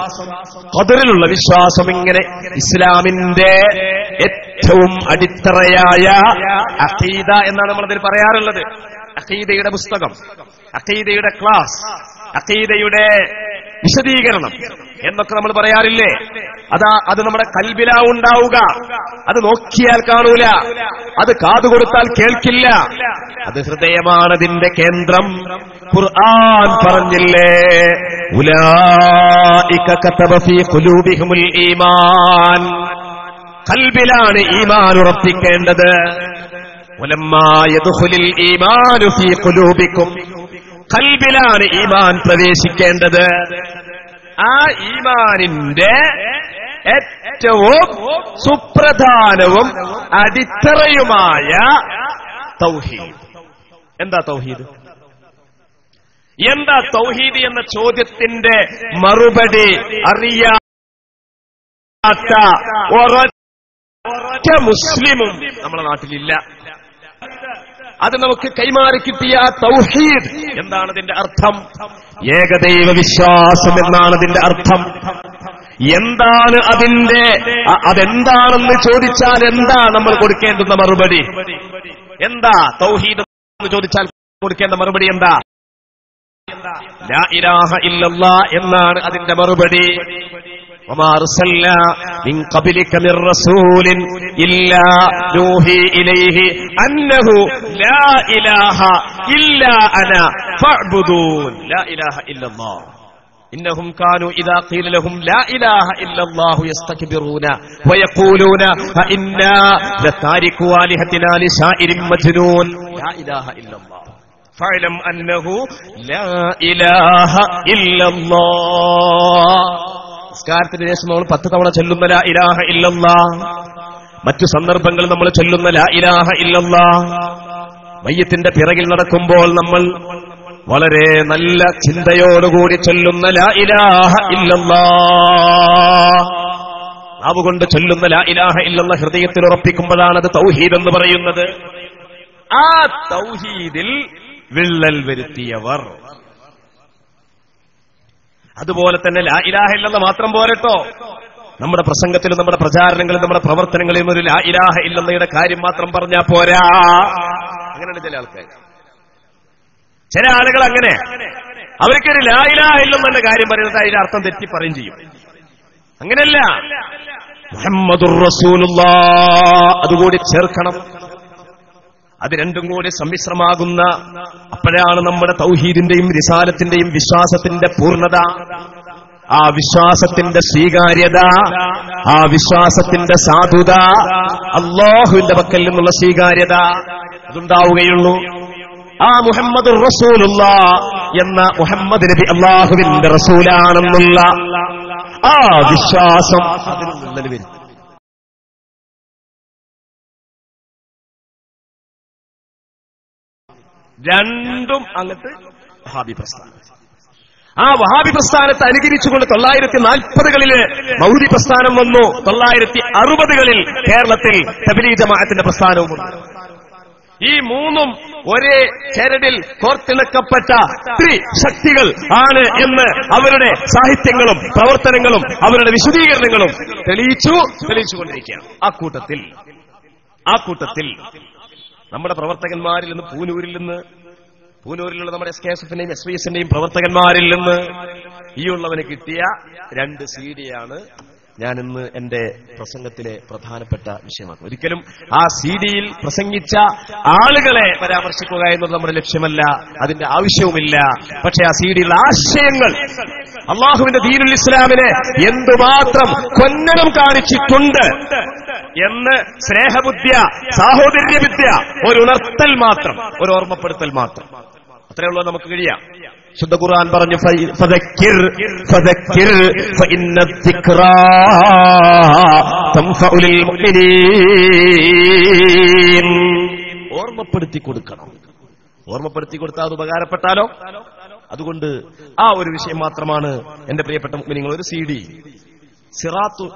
ഖദറിലുള്ള വിശ്വാസം, ഇങ്ങനെ ഇസ്ലാമിന്റെ ഏറ്റവും അടിത്തറയായ അഖീദ എന്നാണ് നമ്മളതിൽ പറയാറുള്ളത്. അഖീദയുടെ പുസ്തകം, അഖീദയുടെ ക്ലാസ്, അഖീദയുടെ വിശദീകരണം എന്നൊക്കെ നമ്മൾ പറയാറില്ലേ? അത് നമ്മുടെ കൽബിലാ ഉണ്ടാവുക. അത് നോക്കിയാൽ കാണൂല, അത് കാതുകൊടുത്താൽ കേൾക്കില്ല, അത് ഹൃദയമാണതിന്റെ കേന്ദ്രം. ഖുർആൻ പറഞ്ഞില്ലേ, ഉലൈക കതബ ഫീ ഖുലൂബിഹിമുൽ ഈമാൻ, കൽബിലാണ് ഈമാൻ ഉറപ്പിക്കേണ്ടത്. വലമ്മാ യദ്ഖുലുൽ ഈമാനു ഫീ ഖുലൂബിക്കും, കൽബിലാണ് ഈമാൻ പ്രവേശിക്കേണ്ടത്. ആ ഈമാനിന്റെ ഏറ്റവും സുപ്രധാനവും അടിത്തറയുമായ തൗഹീദ്. എന്താ തൗഹീദ്? എന്താ തൗഹീദ് എന്ന ചോദ്യത്തിന്റെ മറുപടി അറിയാത്ത ഒരൊറ്റ മുസ്ലിമും നമ്മുടെ നാട്ടിലില്ല. അത് നമുക്ക് കൈമാറി കിട്ടിയ തൗഹീദ്. എന്താണ് അതിന്റെ അർത്ഥം? ഏകദൈവ വിശ്വാസം എന്നാണ് അതിന്റെ അർത്ഥം. എന്താണ് അതെന്താണെന്ന് ചോദിച്ചാൽ എന്താ നമ്മൾ കൊടുക്കേണ്ടുന്ന മറുപടി? എന്താ തൗഹീദ് എന്ന് ചോദിച്ചാൽ കൊടുക്കേണ്ട മറുപടി എന്താ? ലാ ഇലാഹ ഇല്ലല്ലാഹ് എന്നാണ് അതിന്റെ മറുപടി. വമാ അർസൽനാ മിൻ ഖബ്ലിക മിർ റസൂലിൻ ഇല്ലാ നൂഹി ഇലൈഹി അന്നഹു ലാ ഇലാഹ ഇല്ലാ അനാ ഫഅ്ബുദൂൻ. ലാ ഇലാഹ ഇല്ലല്ലാഹ് إنهم كانوا إذا قيل لهم لا إله إلا الله يستكبرون ويقولون إنا لتاركو آلهتنا لشاعر مجنون. لا إله إلا الله فاعلم أنه لا إله إلا الله. നമസ്കാരത്തിന് ശേഷം നമ്മൾ 10 തവണ ചൊല്ലുന്ന ലാ ഇലാഹ ഇല്ലല്ലാഹ്, മറ്റു സന്ദർഭങ്ങളിൽ നമ്മൾ ചൊല്ലുന്ന ലാ ഇലാഹ ഇല്ലല്ലാഹ്. മയ്യത്തിന്റെ പിറകിൽ നടക്കുമ്പോൾ നമ്മൾ വളരെ നല്ല ചിന്തയോടുകൂടി ചൊല്ലുന്ന ലാ ഇലാഹ ഇല്ലല്ലാഹ്. നാവുകൊണ്ട് ചൊല്ലുന്ന ലാ ഇലാഹ ഇല്ലല്ലാഹ് ഹൃദയത്തിൽ ഉറപ്പിക്കുമ്പോഴാണ് അത് തൗഹീദ് എന്ന് പറയുന്നത്. ആ തൗഹീദിൽ വിള്ളൽ വരുത്തിയവർ. അതുപോലെ തന്നെ ലാ ഇലാഹ ഇല്ലല്ലാഹ് മാത്രം പോരട്ടോ, നമ്മുടെ പ്രസംഗത്തിലും നമ്മുടെ പ്രചാരണങ്ങളിലും നമ്മുടെ പ്രവർത്തനങ്ങളിലും ഒരു ലാ ഇലാഹ ഇല്ലല്ലാഹയുടെ കാര്യം മാത്രം പറഞ്ഞാൽ പോരാ. അങ്ങനെയാണ് ചില ആൾക്കാർ. ചില ആളുകൾ അങ്ങനെ അവർക്കൊരു ലാ ഇലാഹ ഇല്ലല്ലാഹയുടെ കാര്യം പറയുന്നത് അതിന്റെ അർത്ഥം തെറ്റി പറയും ചെയ്യും. അങ്ങനെയല്ല, മുഹമ്മദുർ റസൂലുള്ളാഹ് അതുകൂടി ചേർക്കണം. അത് രണ്ടും കൂടി സമ്മിശ്രമാകുന്ന, അപ്പോഴാണ് നമ്മുടെ തൗഹീദിന്റെയും റിസാലത്തിന്റെയും വിശ്വാസത്തിന്റെ പൂർണ്ണത, ആ വിശ്വാസത്തിന്റെ സ്വീകാര്യത, ആ വിശ്വാസത്തിന്റെ സാധുത, അല്ലാഹുവിന്റെ പക്കൽ നിന്നുള്ള സ്വീകാര്യത അതുണ്ടാവുകയുള്ളൂ. ആ മുഹമ്മദുർ റസൂലുള്ളാഹ് എന്ന മുഹമ്മദ് നബി അല്ലാഹുവിന്റെ റസൂലാണെന്നുള്ള ആ വിശ്വാസം അതിന് വിള്ളൽ വരും. രണ്ടും അങ്ങട്ട് വഹാബി പ്രസ്ഥാനം. ആ വഹാബി പ്രസ്ഥാനത്തെ അനുകരിച്ചുകൊണ്ട് 940കളില് മൗദി പ്രസ്ഥാനം വന്നു. 960കളിൽ കേരളത്തിൽ തബ്ലീഗ് ജമാഅത്തിന്റെ പ്രസ്ഥാനവും വന്നു. ഈ മൂന്നും ഒരേ ചരടിൽ കോർത്തിണക്കപ്പെട്ട ത്രിശക്തികൾ ആണ് എന്ന് അവരുടെ സാഹിത്യങ്ങളും പ്രവർത്തനങ്ങളും അവരുടെ വിശദീകരണങ്ങളും തെളിയിച്ചുകൊണ്ടിരിക്കുകയാണ്. ആ കൂട്ടത്തിൽ നമ്മുടെ പ്രവർത്തകന്മാരിൽ നിന്ന് പൂനൂരിലുള്ള നമ്മുടെ SKSF-ന്റെയും SYS-ന്റെയും പ്രവർത്തകന്മാരിൽ നിന്ന് ഈ ഉള്ളവന് കിട്ടിയ 2 CD-യാണ് ഞാൻ ഇന്ന് എന്റെ പ്രസംഗത്തിലെ പ്രധാനപ്പെട്ട വിഷയമാക്കും. ഒരിക്കലും ആ CD-യിൽ പ്രസംഗിച്ച ആളുകളെ പരാമർശിക്കുക എന്നത് നമ്മുടെ ലക്ഷ്യമല്ല, അതിന്റെ ആവശ്യവുമില്ല. പക്ഷേ ആ CD-യിലുള്ള ആശയങ്ങൾ അള്ളാഹുവിന്റെ ദീനുൽ ഇസ്ലാമിനെ എന്തുമാത്രം കൊന്നനം കാണിച്ചിട്ടുണ്ട് എന്ന് സ്നേഹബുദ്ധ്യ, സാഹോദര്യവിദ്യ, ഒരു ഉണർത്തൽ മാത്രം, ഒരു ഓർമ്മപ്പെടുത്തൽ മാത്രം, അത്രേ ഉള്ളൂ നമുക്ക് കഴിയാം. ശുദ്ധ ഖുർആൻ പറഞ്ഞു, ഫദക്കിർ ഫദക്കിർ ഫഇന്ന ദിക്റാ തൻഫഉൽ മുഅ്മിനീൻ. ഓർമ്മപ്പെടുത്തി കൊടുക്കണം. ഓർമ്മപ്പെടുത്തി കൊടുത്താൽ അത് ഉപകാരപ്പെട്ടാലോ? അതുകൊണ്ട് ആ ഒരു വിഷയം മാത്രമാണ് എന്റെ പ്രിയപ്പെട്ട മുഅ്മിനീങ്ങൾ. ഒരു CD സിറാത്തു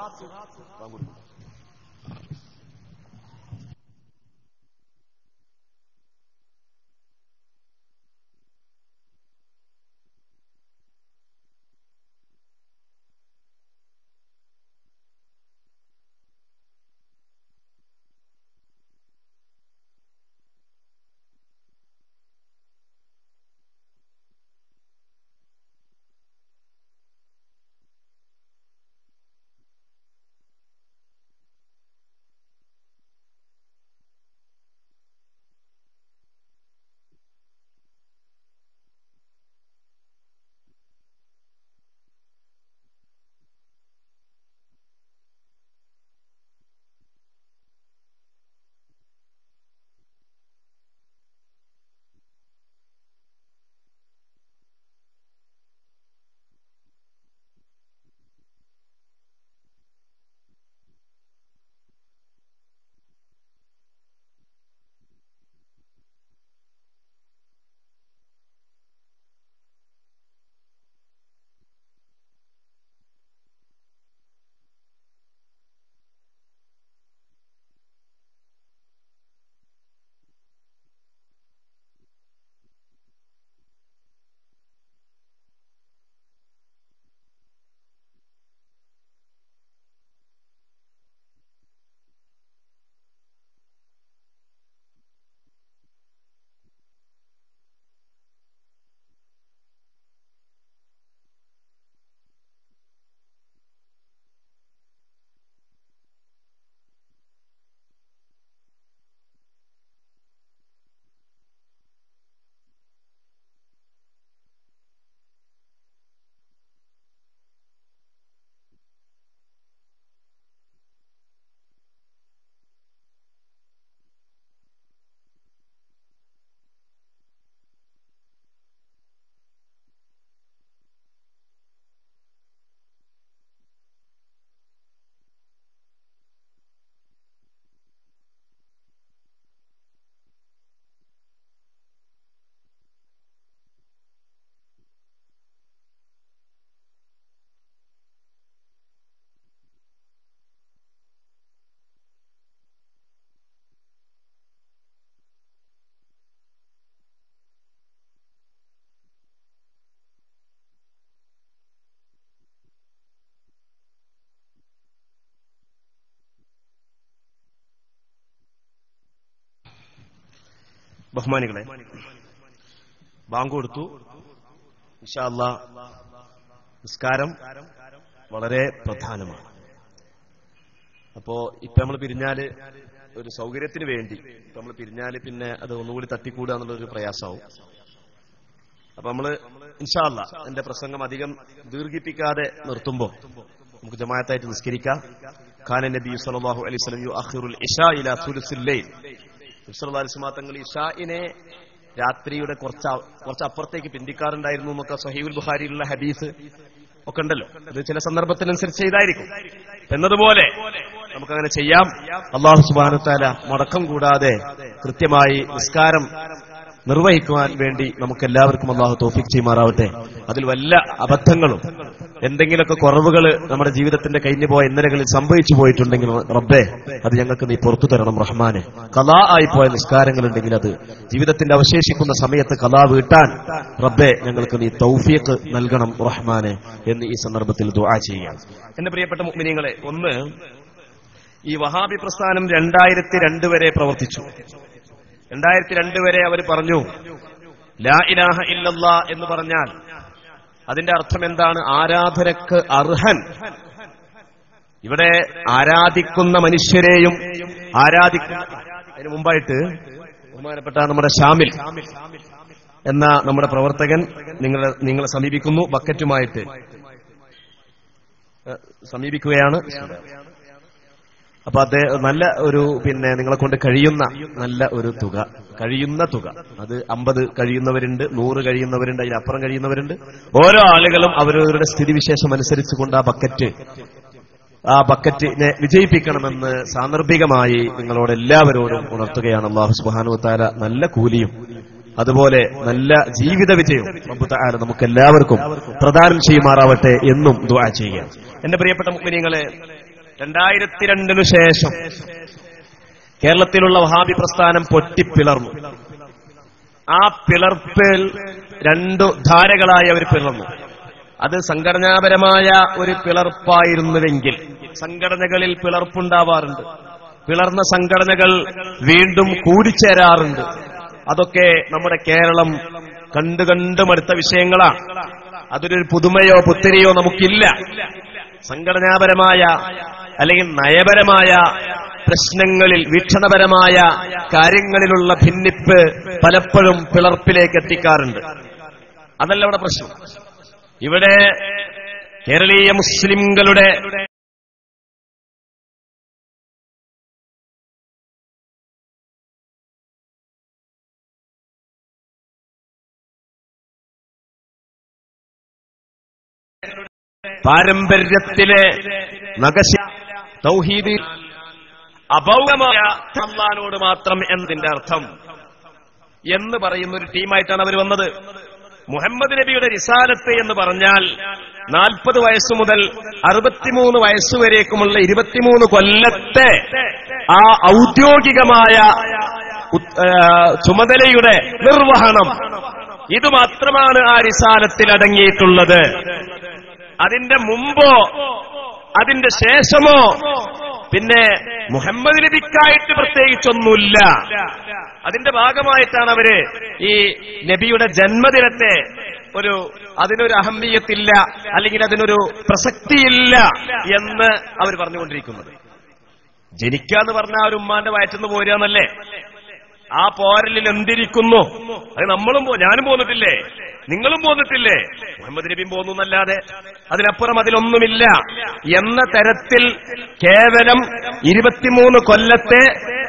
ബഹുമാനികളെ, ബാങ്ക് കൊടുത്തു. ഇൻഷാ അല്ലാഹ് നിസ്കാരം വളരെ പ്രധാനമാണ്. അപ്പോ ഇപ്പൊ നമ്മൾ പിരിഞ്ഞാല് ഒരു സൗകര്യത്തിന് വേണ്ടി നമ്മൾ പിരിഞ്ഞാല് പിന്നെ അത് ഒന്നുകൂടി തട്ടിക്കൂടുക എന്നുള്ളൊരു പ്രയാസമാവും. അപ്പൊ നമ്മള് ഇൻഷാ അല്ലാഹ് എന്റെ പ്രസംഗം അധികം ദീർഘിപ്പിക്കാതെ നിർത്തുമ്പോ നമുക്ക് ജമാഅത്തായിട്ട് നിസ്കരിക്കാം. ഖാന നബി സല്ലല്ലാഹു അലൈഹി വസല്ലം യുഅഖിറുൽ ഇശാ ഇലാ സുലുസിൽ ലൈൽ. നബി സല്ലല്ലാഹു അലൈഹി വസല്ലം തങ്ങൾ ഇശാഇനെ രാത്രിയുടെ കുറച്ച് അപ്പുറത്തേക്ക് പിന്തിക്കാറുണ്ടായിരുന്നു എന്നൊക്കെ സഹീഹുൽ ബുഖാരിയിലുള്ള ഹദീസ് ഒക്കെ ഉണ്ടല്ലോ. അത് ചില സന്ദർഭത്തിനനുസരിച്ച് ചെയ്തായിരിക്കും. എന്നതുപോലെ നമുക്കങ്ങനെ ചെയ്യാം. അല്ലാഹു സുബ്ഹാനഹു വ തആല മടക്കം കൂടാതെ കൃത്യമായി നിസ്കാരം നിർവഹിക്കുവാൻ വേണ്ടി നമുക്കെല്ലാവർക്കും അല്ലാഹു തൗഫീഖ് ചെയ്യുമാറാവട്ടെ. അതിൽ വല്ല അബദ്ധങ്ങളും എന്തെങ്കിലുമൊക്കെ കുറവുകൾ നമ്മുടെ ജീവിതത്തിന്റെ കഴിഞ്ഞു പോയ ഇന്നലകളിൽ സംഭവിച്ചു പോയിട്ടുണ്ടെങ്കിൽ റബ്ബേ അത് ഞങ്ങൾക്ക് നീ പുറത്തു തരണം റഹ്മാനെ. ഖളാ ആയിപ്പോയ നിസ്കാരങ്ങളുണ്ടെങ്കിൽ അത് ജീവിതത്തിന്റെ അവശേഷിക്കുന്ന സമയത്ത് ഖളാ വീട്ടാൻ റബ്ബേ ഞങ്ങൾക്ക് നീ തൗഫീഖ് നൽകണം റഹ്മാനെ എന്ന് ഈ സന്ദർഭത്തിൽ ദുആ ചെയ്യാം. എന്റെ പ്രിയപ്പെട്ട മുഅ്മിനീങ്ങളെ, ഒന്ന്, ഈ വഹാബി പ്രസ്ഥാനം 2002 വരെ പ്രവർത്തിച്ചു. 2002 വരെ അവർ പറഞ്ഞു ലാ ഇലാഹ ഇല്ലല്ലാഹ് എന്ന് പറഞ്ഞാൽ അതിന്റെ അർത്ഥം എന്താണ്? ആരാധനക്ക് അർഹൻ. ഇവിടെ ആരാധിക്കുന്ന മനുഷ്യരെയും അതിനു മുമ്പായിട്ട് ബഹുമാനപ്പെട്ട നമ്മുടെ ഷാമിൽ എന്ന നമ്മുടെ പ്രവർത്തകൻ നിങ്ങളെ സമീപിക്കുന്നു, ബക്കറ്റുമായിട്ട് സമീപിക്കുകയാണ്. അപ്പൊ അദ്ദേഹം നല്ല ഒരു നിങ്ങളെ കൊണ്ട് കഴിയുന്ന നല്ല ഒരു തുക, അത് 50 കഴിയുന്നവരുണ്ട്, 100 കഴിയുന്നവരുണ്ട്, അതിനപ്പുറം കഴിയുന്നവരുണ്ട്. ഓരോ ആളുകളും അവരവരുടെ സ്ഥിതിവിശേഷം അനുസരിച്ചുകൊണ്ട് ആ ബക്കറ്റിനെ വിജയിപ്പിക്കണമെന്ന് സാന്ദർഭികമായി നിങ്ങളോട് എല്ലാവരോടും ഉണർത്തുകയാണ്. അല്ലാഹു സുബ്ഹാനഹു വ തആല നല്ല കൂലിയും അതുപോലെ നല്ല ജീവിത വിജയവും റബ്ബ് തആല നമുക്ക് എല്ലാവർക്കും പ്രദാനം ചെയ്യുമാറാവട്ടെ എന്നും ദുആ ചെയ്യുക. എന്റെ പ്രിയപ്പെട്ട മുഅ്മിനീങ്ങളെ, 2002 ശേഷം കേരളത്തിലുള്ള വഹാബി പ്രസ്ഥാനം പൊട്ടിപ്പിളർന്നു. ആ പിളർപ്പിൽ 2 ധാരകളായി അവർ പിളർന്നു. അത് സംഘടനാപരമായ ഒരു പിളർപ്പായിരുന്നുവെങ്കിൽ, സംഘടനകളിൽ പിളർപ്പുണ്ടാവാറുണ്ട്, പിളർന്ന സംഘടനകൾ വീണ്ടും കൂടിച്ചേരാറുണ്ട്. അതൊക്കെ നമ്മുടെ കേരളം കണ്ടു മടുത്ത വിഷയങ്ങളാണ്. അതൊരു പുതുമയോ പുത്തരിയോ നമുക്കില്ല. സംഘടനാപരമായ അല്ലെങ്കിൽ നയപരമായ പ്രശ്നങ്ങളിൽ, വീക്ഷണപരമായ കാര്യങ്ങളിലുള്ള ഭിന്നിപ്പ് പലപ്പോഴും പിളർപ്പിലേക്ക് എത്തിക്കാറുണ്ട്. അതല്ല ഇവിടെ പ്രശ്നം. ഇവിടെ കേരളീയ മുസ്ലിംകളുടെ പാരമ്പര്യത്തിലെ തൗഹീദ് അഭൗമമായ അല്ലാഹുവോട് മാത്രം എന്നതിന്റെ അർത്ഥം എന്ന് പറയുന്ന ഒരു ടീമായിട്ടാണ് അവർ വന്നത്. മുഹമ്മദ് നബിയുടെ റിസാലത്ത് എന്ന് പറഞ്ഞാൽ 40 വയസ്സ് മുതൽ 63 വയസ്സുവരേക്കുമുള്ള 23 കൊല്ലത്തെ ആ ഔദ്യോഗികമായ ചുമതലയുടെ നിർവഹണം, ഇത് മാത്രമാണ് ആ റിസാലത്തിൽ അടങ്ങിയിട്ടുള്ളത്. അതിന്റെ മുമ്പോ അതിന്റെ ശേഷമോ പിന്നെ മുഹമ്മദ് നബിക്കായിട്ട് പ്രത്യേകിച്ചൊന്നുമില്ല. അതിന്റെ ഭാഗമായിട്ടാണ് അവര് ഈ നബിയുടെ ജന്മദിനത്തെ അതിനൊരു അഹമ്മിയത്തില്ല, അല്ലെങ്കിൽ അതിനൊരു പ്രസക്തിയില്ല എന്ന് അവർ പറഞ്ഞുകൊണ്ടിരിക്കുന്നത്. ജനിക്കാന്ന് പറഞ്ഞാൽ ഒരു ഉമ്മാന്റെ വയറ്റുന്ന് പോരുകയെന്നല്ലേ? ആ പോരലിൽ എന്തിരിക്കുന്നു? അത് ഞാനും പോന്നിട്ടില്ലേ, നിങ്ങളും പോന്നിട്ടില്ലേ, മുഹമ്മദ് നബിയും പോന്നു എന്നല്ലാതെ അതിനപ്പുറം അതിലൊന്നുമില്ല എന്ന തരത്തിൽ കേവലം 23 കൊല്ലത്തെ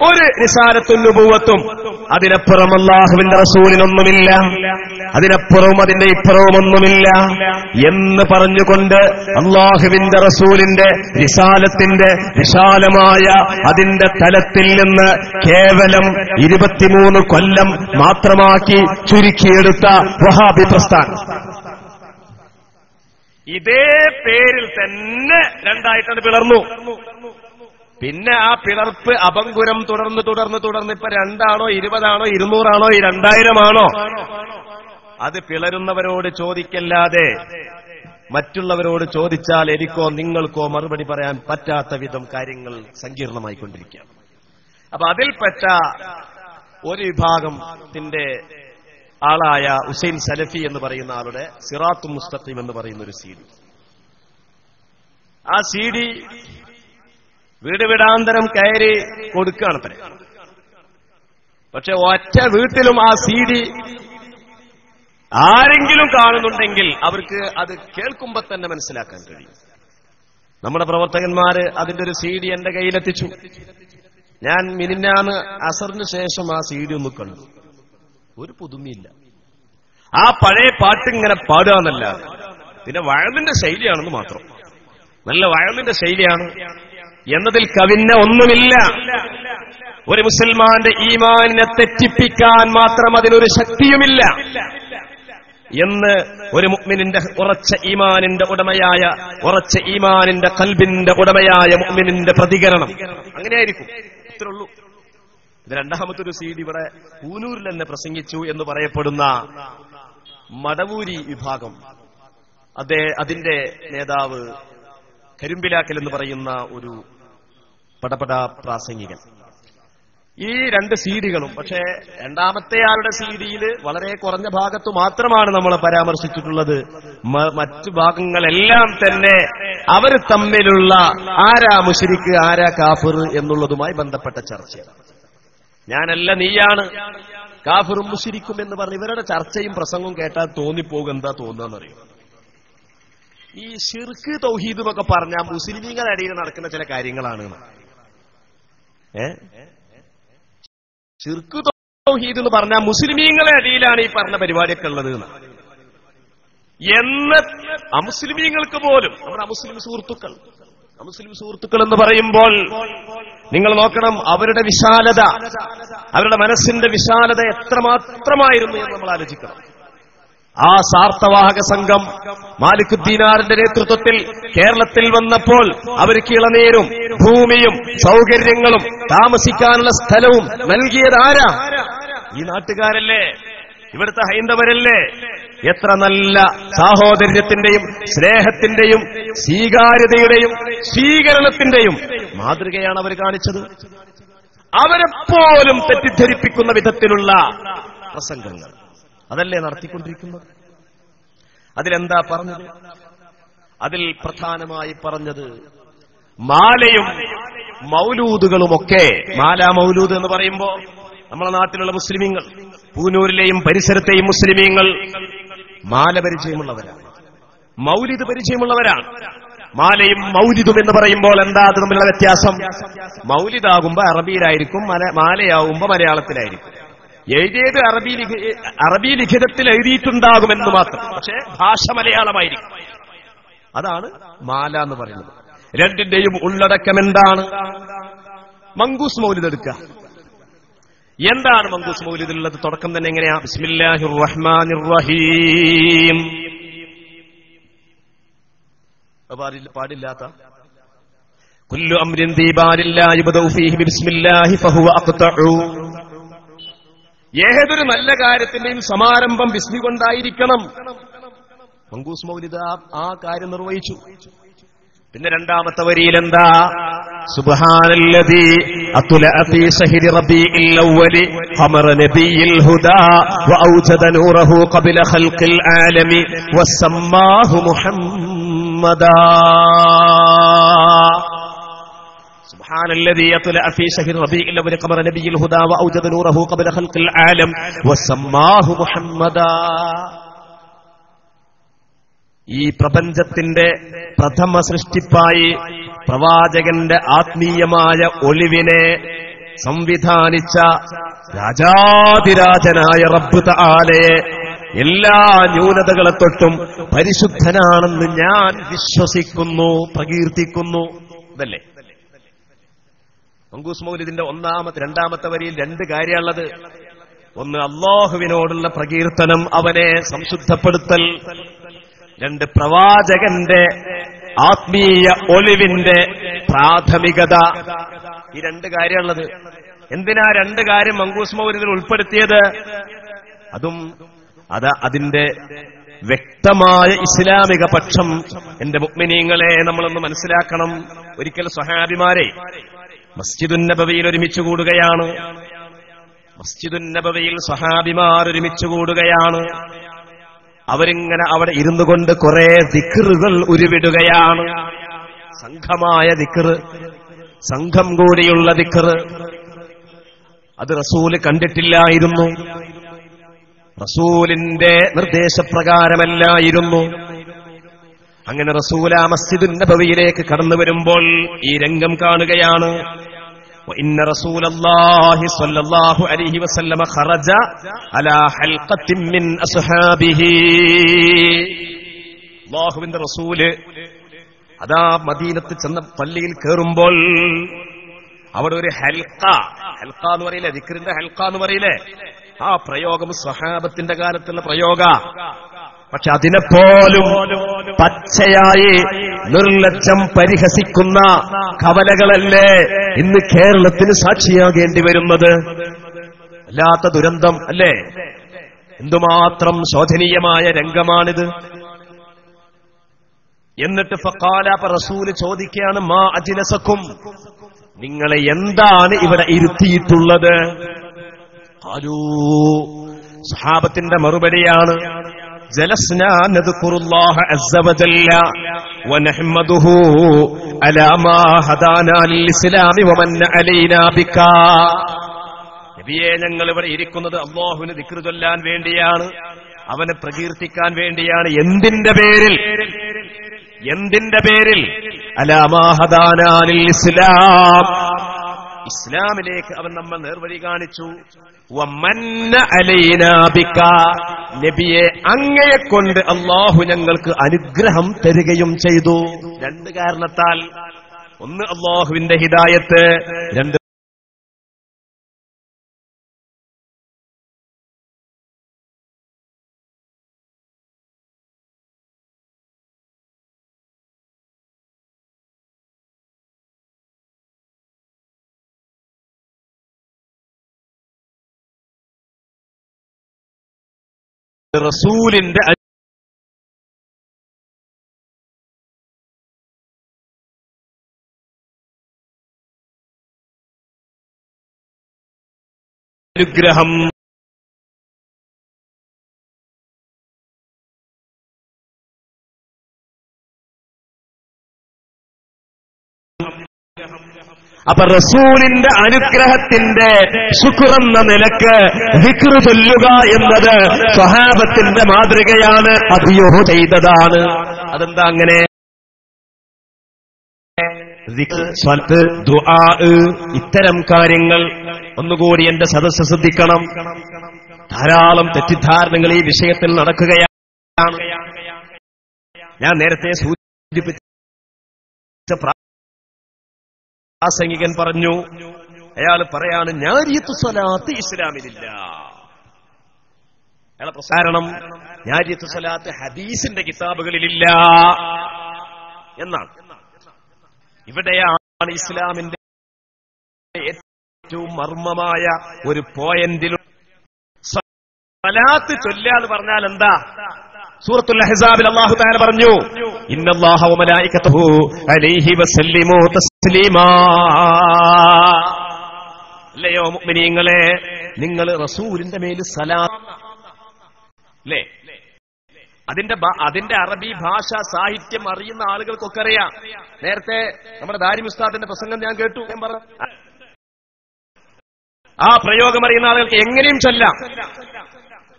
ഒരു റിസാലത്തുൻ നുബുവത്തും അതിനപ്പുറം അല്ലാഹുവിന്റെ റസൂലിനൊന്നുമില്ല, അതിനപ്പുറവും അതിന്റെ ഇപ്പുറവും ഒന്നുമില്ല എന്ന് പറഞ്ഞുകൊണ്ട് അല്ലാഹുവിന്റെ റസൂലിന്റെ റിസാലത്തിന്റെ വിശാലമായ അതിന്റെ തലത്തിൽ നിന്ന് കേവലം 23 കൊല്ലം മാത്രമാക്കി ചുരുക്കിയെടുത്ത വഹാബി പ്രസ്ഥാനം ഇതേ പേരിൽ തന്നെ 2ആയിട്ടാണ് പിളർന്നു. പിന്നെ ആ പിളർപ്പ് അപങ്കുരം തുടർന്ന് ഇപ്പൊ 2 ആണോ 20 ആണോ 200 ആണോ 2000 ആണോ? അത് പിളരുന്നവരോട് ചോദിക്കല്ലാതെ മറ്റുള്ളവരോട് ചോദിച്ചാൽ എനിക്കോ നിങ്ങൾക്കോ മറുപടി പറയാൻ പറ്റാത്ത വിധം കാര്യങ്ങൾ സങ്കീർണമായിക്കൊണ്ടിരിക്കുകയാണ്. അപ്പൊ അതിൽപ്പെട്ട ഒരു വിഭാഗത്തിന്റെ ആളായ ഹുസൈൻ സലഫി എന്ന് പറയുന്ന ആളുടെ സിറാത്തുൽ മുസ്തഖീം എന്ന് പറയുന്ന ഒരു CD. ആ CD വീട് വീടാന്തരം കയറി കൊടുക്കുകയാണത്രേ. പക്ഷെ ഒറ്റ വീട്ടിലും ആ CD ആരെങ്കിലും കാണുന്നുണ്ടെങ്കിൽ അവർക്ക് അത് കേൾക്കുമ്പോ തന്നെ മനസ്സിലാക്കാൻ കഴിയും. നമ്മുടെ പ്രവർത്തകന്മാര് അതിന്റെ ഒരു CD എന്റെ കയ്യിലെത്തിച്ചു. ഞാൻ മിനിഞ്ഞാന്ന് അസറിന് ശേഷം ആ CD ഒന്ന് കണ്ടു. ഒരു പുതുമയില്ല. ആ പഴയ പാട്ട് ഇങ്ങനെ പാടുകയെന്നല്ല, പിന്നെ വയലിന്റെ ശൈലിയാണെന്ന് മാത്രം. നല്ല വയലിന്റെ ശൈലിയാണ് എന്നതിൽ കവിഞ്ഞ ഒന്നുമില്ല. ഒരു മുസൽമാന്റെ ഈമാനിനെ തെറ്റിപ്പിക്കാൻ മാത്രം അതിനൊരു ശക്തിയുമില്ല എന്ന് ഒരു മുഅ്മിനിന്റെ ഉറച്ച ഈമാനിന്റെ ഉടമയായ, ഉറച്ച ഈമാനിന്റെ ഖൽബിന്റെ ഉടമയായ മുഅ്മിനിന്റെ പ്രതികരണം അങ്ങനെയായിരിക്കും. ഇത്രേ ഉള്ളൂ. ഇത് രണ്ടാമത്തൊരു CD ഇവിടെ പൂനൂരിൽ തന്നെ പ്രസംഗിച്ചു എന്ന് പറയപ്പെടുന്ന മടവൂരി വിഭാഗം, അതിന്റെ നേതാവ് കരിമ്പിലാക്കൽ എന്ന് പറയുന്ന ഒരു പടപട പ്രാസംഗികൻ. ഈ രണ്ട് CDകളും, പക്ഷേ രണ്ടാമത്തെ ആളുടെ CD-യിൽ വളരെ കുറഞ്ഞ ഭാഗത്തു മാത്രമാണ് നമ്മൾ പരാമർശിച്ചിട്ടുള്ളത്. മറ്റു ഭാഗങ്ങളെല്ലാം തന്നെ അവർ തമ്മിലുള്ള ആരാ മുശ്രിക്ക് ആരാ കാഫിർ എന്നുള്ളതുമായി ബന്ധപ്പെട്ട ചർച്ചയാണ്. ഞാനല്ല നീയാണ് കാഫിറും മുശ്രിക്കും എന്ന് പറഞ്ഞ് ഇവരുടെ ചർച്ചയും പ്രസംഗവും കേട്ടാൽ തോന്നിപ്പോകും. എന്താ തോന്നുന്നറിയും? ഈ ശിർക്ക് തൗഹീദ് എന്നൊക്കെ പറഞ്ഞാൽ മുസ്ലിമീങ്ങളുടെ ഇടയിൽ നടക്കുന്ന ചില കാര്യങ്ങളാണ്. ശിർക്ക് തൗഹീദ് എന്ന് പറഞ്ഞാൽ മുസ്ലിമീങ്ങളുടെ ഇടയിലാണ് ഈ പറഞ്ഞ പരിപാടിയൊക്കെ ഉള്ളത് എന്ന് അമുസ്ലിമീങ്ങൾക്ക് പോലും, നമ്മുടെ അമുസ്ലിം സുഹൃത്തുക്കൾ എന്ന് പറയുമ്പോൾ നിങ്ങൾ നോക്കണം അവരുടെ വിശാലത, അവരുടെ മനസ്സിന്റെ വിശാലത എത്രമാത്രമായിരുന്നു എന്ന് നമ്മൾ ആലോചിക്കണം. ആ സാർത്ഥവാഹക സംഘം മാലിക്കുദ്ദീനാറിന്റെ നേതൃത്വത്തിൽ കേരളത്തിൽ വന്നപ്പോൾ അവർക്ക് ഇളനീരും ഭൂമിയും സൗകര്യങ്ങളും താമസിക്കാനുള്ള സ്ഥലവും നൽകിയത് ആരാ? ഈ നാട്ടുകാരല്ലേ, ഇവിടുത്തെ ഹൈന്ദവരല്ലേ? എത്ര നല്ല സാഹോദര്യത്തിന്റെയും സ്നേഹത്തിന്റെയും സ്വീകാര്യതയുടെയും സ്വീകരണത്തിന്റെയും മാതൃകയാണ് അവർ കാണിച്ചത്. അവരെപ്പോലും തെറ്റിദ്ധരിപ്പിക്കുന്ന വിധത്തിലുള്ള പ്രസംഗങ്ങൾ അതല്ലേ നടത്തിക്കൊണ്ടിരിക്കുന്നത്? അതിലെന്താ പറഞ്ഞത്? അതിൽ പ്രധാനമായി പറഞ്ഞത് മാലയും മൗലൂദുകളുമൊക്കെ. മാല മൗലൂദ് എന്ന് പറയുമ്പോൾ നമ്മുടെ നാട്ടിലുള്ള മുസ്ലിമീങ്ങൾ, പൂനൂരിലെയും പരിസരത്തെയും മുസ്ലിമീങ്ങൾ മാല പരിചയമുള്ളവരാണ്, മൗലിദ് പരിചയമുള്ളവരാണ്. മാലയും മൗലിദും എന്ന് പറയുമ്പോൾ എന്താ അത് തമ്മിലുള്ള വ്യത്യാസം? മൗലിദാകുമ്പോ അറബിയിലായിരിക്കും, മാലയാകുമ്പോ മലയാളത്തിലായിരിക്കും. എഴുതിയത് അറബി ലിഖിതത്തിൽ എഴുതിയിട്ടുണ്ടാകുമെന്ന് മാത്രം, പക്ഷേ ഭാഷ മലയാളമായിരിക്കും. അതാണ് മാല എന്ന് പറയുന്നത്. രണ്ടിന്റെയും ഉള്ളടക്കം എന്താണ്? മങ്കൂസ് മൗലിദ് എടുക്കുക. എന്താണ് മങ്കൂസ് മൗലിദിലുള്ളത്? തുടക്കം തന്നെ എങ്ങനെയാ? ബിസ്മില്ലാഹിർ റഹ്മാനിർ റഹീം. പാടില്ലാത്ത കുല്ലു അംരിൻ ദീബാലില്ലാ യുബ്ദഉ ഫീഹി ബിസ്മില്ലാഹി ഫഹുവ അഖ്തഉ. ഏതൊരു നല്ല കാര്യത്തിന്റെയും സമാരംഭം ബിസ്മി കൊണ്ടായിരിക്കണം. മങ്കൂസ് മൗലിദ് ആ കാര്യം നിർവഹിച്ചു. പിന്നെ രണ്ടാമത്തെ വരിയിൽ എന്താ? സുബ്ഹാനല്ലദീ അത്ലഅ ഫീ ശഹരി റബീഇൽ അവ്വലി ഖമറ നബിയിൽ ഹുദാ വഔജദ നൂറഹു ഖബല ഖൽഖിൽ ആലമി വസമ്മാഹു മുഹമ്മദാ. സുബ്ഹാനല്ലദീ അത്ലഅ ഫീ ശഹരി റബീഇൽ അവ്വലി ഖമറ നബിയിൽ ഹുദാ വഔജദ നൂറഹു ഖബല ഖൽഖിൽ ആലം വസമ്മാഹു മുഹമ്മദാ. ഈ പ്രപഞ്ചത്തിന്റെ പ്രഥമ സൃഷ്ടിപ്പായി പ്രവാചകന്റെ ആത്മീയമായ ഒളിവിനെ സംവിധാനിച്ച രാജാതിരാജനായ റബ്ബ് തആലയെ എല്ലാ ന്യൂനതകളെ തൊട്ടും പരിശുദ്ധനാണെന്ന് ഞാൻ വിശ്വസിക്കുന്നു, പ്രകീർത്തിക്കുന്നു. ഇതല്ലേ മങ്കൂസ് മൗലിദിന്റെ രണ്ടാമത്തെ വരിയിൽ രണ്ട് കാര്യമുള്ളത്. ഒന്ന് അല്ലാഹുവിനോടുള്ള പ്രകീർത്തനം, അവനെ സംശുദ്ധപ്പെടുത്തൽ. രണ്ട് പ്രവാചകന്റെ ആത്മീയ ഒളിവിന്റെ പ്രാഥമികത. ഈ രണ്ട് കാര്യമുള്ളത്. എന്തിനാ രണ്ട് കാര്യം മങ്കൂസ് മൗലിദിൽ ഉൾപ്പെടുത്തിയത്? അതിന്റെ വ്യക്തമായ ഇസ്ലാമിക പക്ഷം എന്റെ മുഅ്മിനീങ്ങളെ നമ്മളൊന്ന് മനസ്സിലാക്കണം. ഒരിക്കൽ സ്വഹാബിമാരെ മസ്ജിദുൻ നബവിയിൽ ഒരുമിച്ച് കൂടുകയാണ്. മസ്ജിദുൻ നബവിയിൽ സ്വഹാബിമാർ ഒരുമിച്ച് കൂടുകയാണ്. അവരിങ്ങനെ അവിടെ ഇരുന്നു കൊണ്ട് കുറെ ദിക്റുകൾ ഉരുവിടുകയാണ്. സംഘമായ ദിക്റ്, സംഘം കൂടിയുള്ള ദിക്റ്. അത് റസൂല് കണ്ടിട്ടില്ലായിരുന്നു, റസൂലിന്റെ നിർദ്ദേശപ്രകാരമല്ലായിരുന്നു. അങ്ങനെ റസൂൽ ആ മസ്ജിദുൻ നബവിയിലേക്ക് കടന്നു വരുമ്പോൾ ഈ രംഗം കാണുകയാണ്. وإن رسول الله صلى الله عليه وسلم خرج على حلقة من أصحابه. അല്ലാഹുവിന്റെ റസൂല് അതാ മദീനത്ത് ചെന്ന പള്ളിയിൽ കയറുമ്പോൾ അവിടെ ഒരു ഹൽഖ എന്ന് പറയില്ലേ, ദിക്റിന്റെ ഹൽഖ എന്ന് പറയില്ലേ, ആ പ്രയോഗം സ്വഹാബത്തിന്റെ കാലത്തുള്ള പ്രയോഗ. പക്ഷെ അതിനെപ്പോലും പച്ചയായി നിർലജ്ജം പരിഹസിക്കുന്ന കവലകളല്ലേ ഇന്ന് കേരളത്തിന് സാക്ഷിയാകേണ്ടി വരുന്നത്? വല്ലാത്ത ദുരന്തം അല്ലേ? എന്തുമാത്രം ശോചനീയമായ രംഗമാണിത്. എന്നിട്ട് ഫഖാല, റസൂല് ചോദിക്കുകയാണ്, മാ അജ്ലസകും, നിങ്ങളെ എന്താണ് ഇവിടെ ഇരുത്തിയിട്ടുള്ളത്? ഖാലൂ, സഹാബത്തിന്റെ മറുപടിയാണ്, ജലസ്നാ നദ്കുറുല്ലാഹ അസ്സ വജല്ല വനഹ്മദുഹു അലാ മാ ഹദാനാ ലിൽ ഇസ്ലാമി വമന്ന അലൈനാ ബികാ. നബിയെ, ഞങ്ങൾ ഇവിടെ ഇരിക്കുന്നത് അല്ലാഹുവിനെ ദിക്ർ ചൊല്ലാൻ വേണ്ടിയാണ്, അവനെ പ്രകീർത്തിക്കാൻ വേണ്ടിയാണ്. എന്തിന്റെ പേരിൽ? എന്തിന്റെ പേരിൽ? അലാ മാ ഹദാനാ ലിൽ ഇസ്ലാം, ഇസ്ലാമിലേക്ക് അവൻ നമ്മെ നേർവഴി കാണിച്ചു. വമന്ന അലൈനാ ബികാ, നബിയെ അങ്ങയെ കൊണ്ട് അല്ലാഹു ഞങ്ങൾക്ക് അനുഗ്രഹം തരികയും ചെയ്തു. രണ്ട് കാരണത്താൽ. ഒന്ന് അല്ലാഹുവിന്റെ ഹിദായത്ത്, രണ്ട് റസൂലിന്റെ അനുഗ്രഹം. അപ്പൊ റസൂലിന്റെ അനുഗ്രഹത്തിന്റെ ശുക്രെന്ന നിലക്ക് ദിക്ർ ചൊല്ലുക എന്നത് സ്വഹാബത്തിന്റെ മാതൃകയാണ്, അദിയോ ചെയ്തതാണ്. അതെന്താ അങ്ങനെ? ദിക്ർ, സ്വലാത്ത്, ദുആ, ഇത്തരം കാര്യങ്ങൾ ഒന്നുകൂടി എന്റെ സദസ്സ് ശ്രദ്ധിക്കണം. ധാരാളം തെറ്റിദ്ധാരണകൾ ഈ വിഷയത്തിൽ നടക്കുകയാണ്. ഞാൻ നേരത്തെ സൂചിപ്പിച്ച പ്രാസംഗികൻ പറഞ്ഞു, അയാൾ പറയാണ് ഞാരിയത്തു സ്വലാത്ത് ഇസ്ലാമിലില്ല. അയാളെ പ്രസാരണം ഞാരിയത്തു സ്വലാത്ത് ഹദീസിന്റെ കിതാബുകളിലില്ല എന്നാണ്. ഇവിടെയാണ് ഇസ്ലാമിന്റെ ഏറ്റവും മർമ്മമായ ഒരു പോയിന്റിൽ. സ്വലാത്ത് ചൊല്ലാന്ന് പറഞ്ഞാൽ എന്താ? സൂറത്തുൽ അഹ്സാബിൽ അല്ലാഹു തആല പറഞ്ഞു, ഇന്നല്ലാഹ വ മലായികതുഹു അലൈഹി വസല്ലിമു തസ്ലീമാ. അല്ലയോ മുഅ്മിനീങ്ങളെ, നിങ്ങൾ റസൂലിന്റെ മേൽ സലാത്ത് അല്ലേ? അതിന്റെ അറബി ഭാഷ സാഹിത്യം അറിയുന്ന ആളുകൾക്കൊക്കെ അറിയാം. നേരത്തെ നമ്മുടെ ദാരിമി ഉസ്താദിന്റെ പ്രസംഗം ഞാൻ കേട്ടു. ആ പ്രയോഗം അറിയുന്ന ആളുകൾക്ക് എങ്ങനെയും ചൊല്ലാം.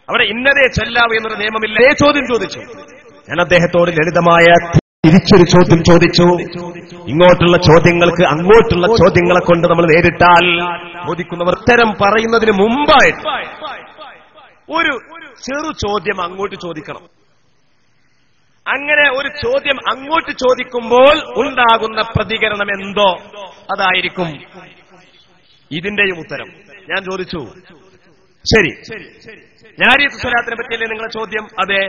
അവിടെ ഇന്നതേ ചൊല്ലാവൂ എന്നൊരു നിയമമില്ല. ചോദ്യം ചോദിച്ചു ഞാൻ അദ്ദേഹത്തോട്, ലളിതമായ തിരിച്ചൊരു ചോദ്യം ചോദിച്ചു. ഇങ്ങോട്ടുള്ള ചോദ്യങ്ങൾക്ക് അങ്ങോട്ടുള്ള ചോദ്യങ്ങളെ കൊണ്ട് നമ്മൾ നേരിട്ടാൽ ചോദിക്കുന്നവർ ഉത്തരം പറയുന്നതിന് മുമ്പായിട്ട് ഒരു ചെറു ചോദ്യം അങ്ങോട്ട് ചോദിക്കണം. അങ്ങനെ ഒരു ചോദ്യം അങ്ങോട്ട് ചോദിക്കുമ്പോൾ ഉണ്ടാകുന്ന പ്രതികരണം എന്തോ അതായിരിക്കും ഇതിന്റെയും ഉത്തരം. ഞാൻ ചോദിച്ചു, ശരി, ഞാരിയത്ത് സ്വലാത്തിനെ പറ്റിയല്ലേ നിങ്ങളുടെ ചോദ്യം? അതെ.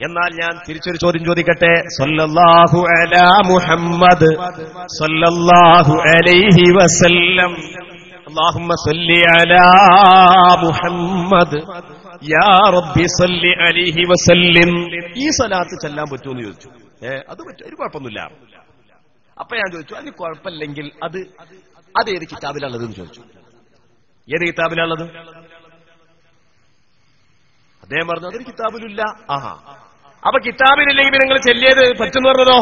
എന്നാൽ ഞാൻ തിരിച്ചൊരു ചോദ്യം ചോദിക്കട്ടെ. സല്ലല്ലാഹു അലാ മുഹമ്മദ് സല്ലല്ലാഹു അലൈഹി വസല്ലം അല്ലാഹുമ്മ സല്ലി അലാ മുഹമ്മദ് യാ റബ്ബി സല്ലി അലൈഹി വസല്ലം. ഈ സ്വലാത്ത് ചൊല്ലാൻ പറ്റുമെന്ന് ചോദിച്ചു. അത് പറ്റും, ഒരു കുഴപ്പമൊന്നുമില്ല. അപ്പൊ ഞാൻ ചോദിച്ചു, അതിന് കുഴപ്പമില്ലെങ്കിൽ അത് ഏത് കിതാബിലുള്ളതെന്ന് ചോദിച്ചു. ഏത് കിതാബിലുള്ളത്? അദ്ദേഹം പറഞ്ഞു അതൊരു കിതാബിലില്ല. ആഹാ, അപ്പൊ കിതാബിലില്ലെങ്കിൽ നിങ്ങൾ ചെല്ലിയത് പറ്റുന്നു പറഞ്ഞതോ?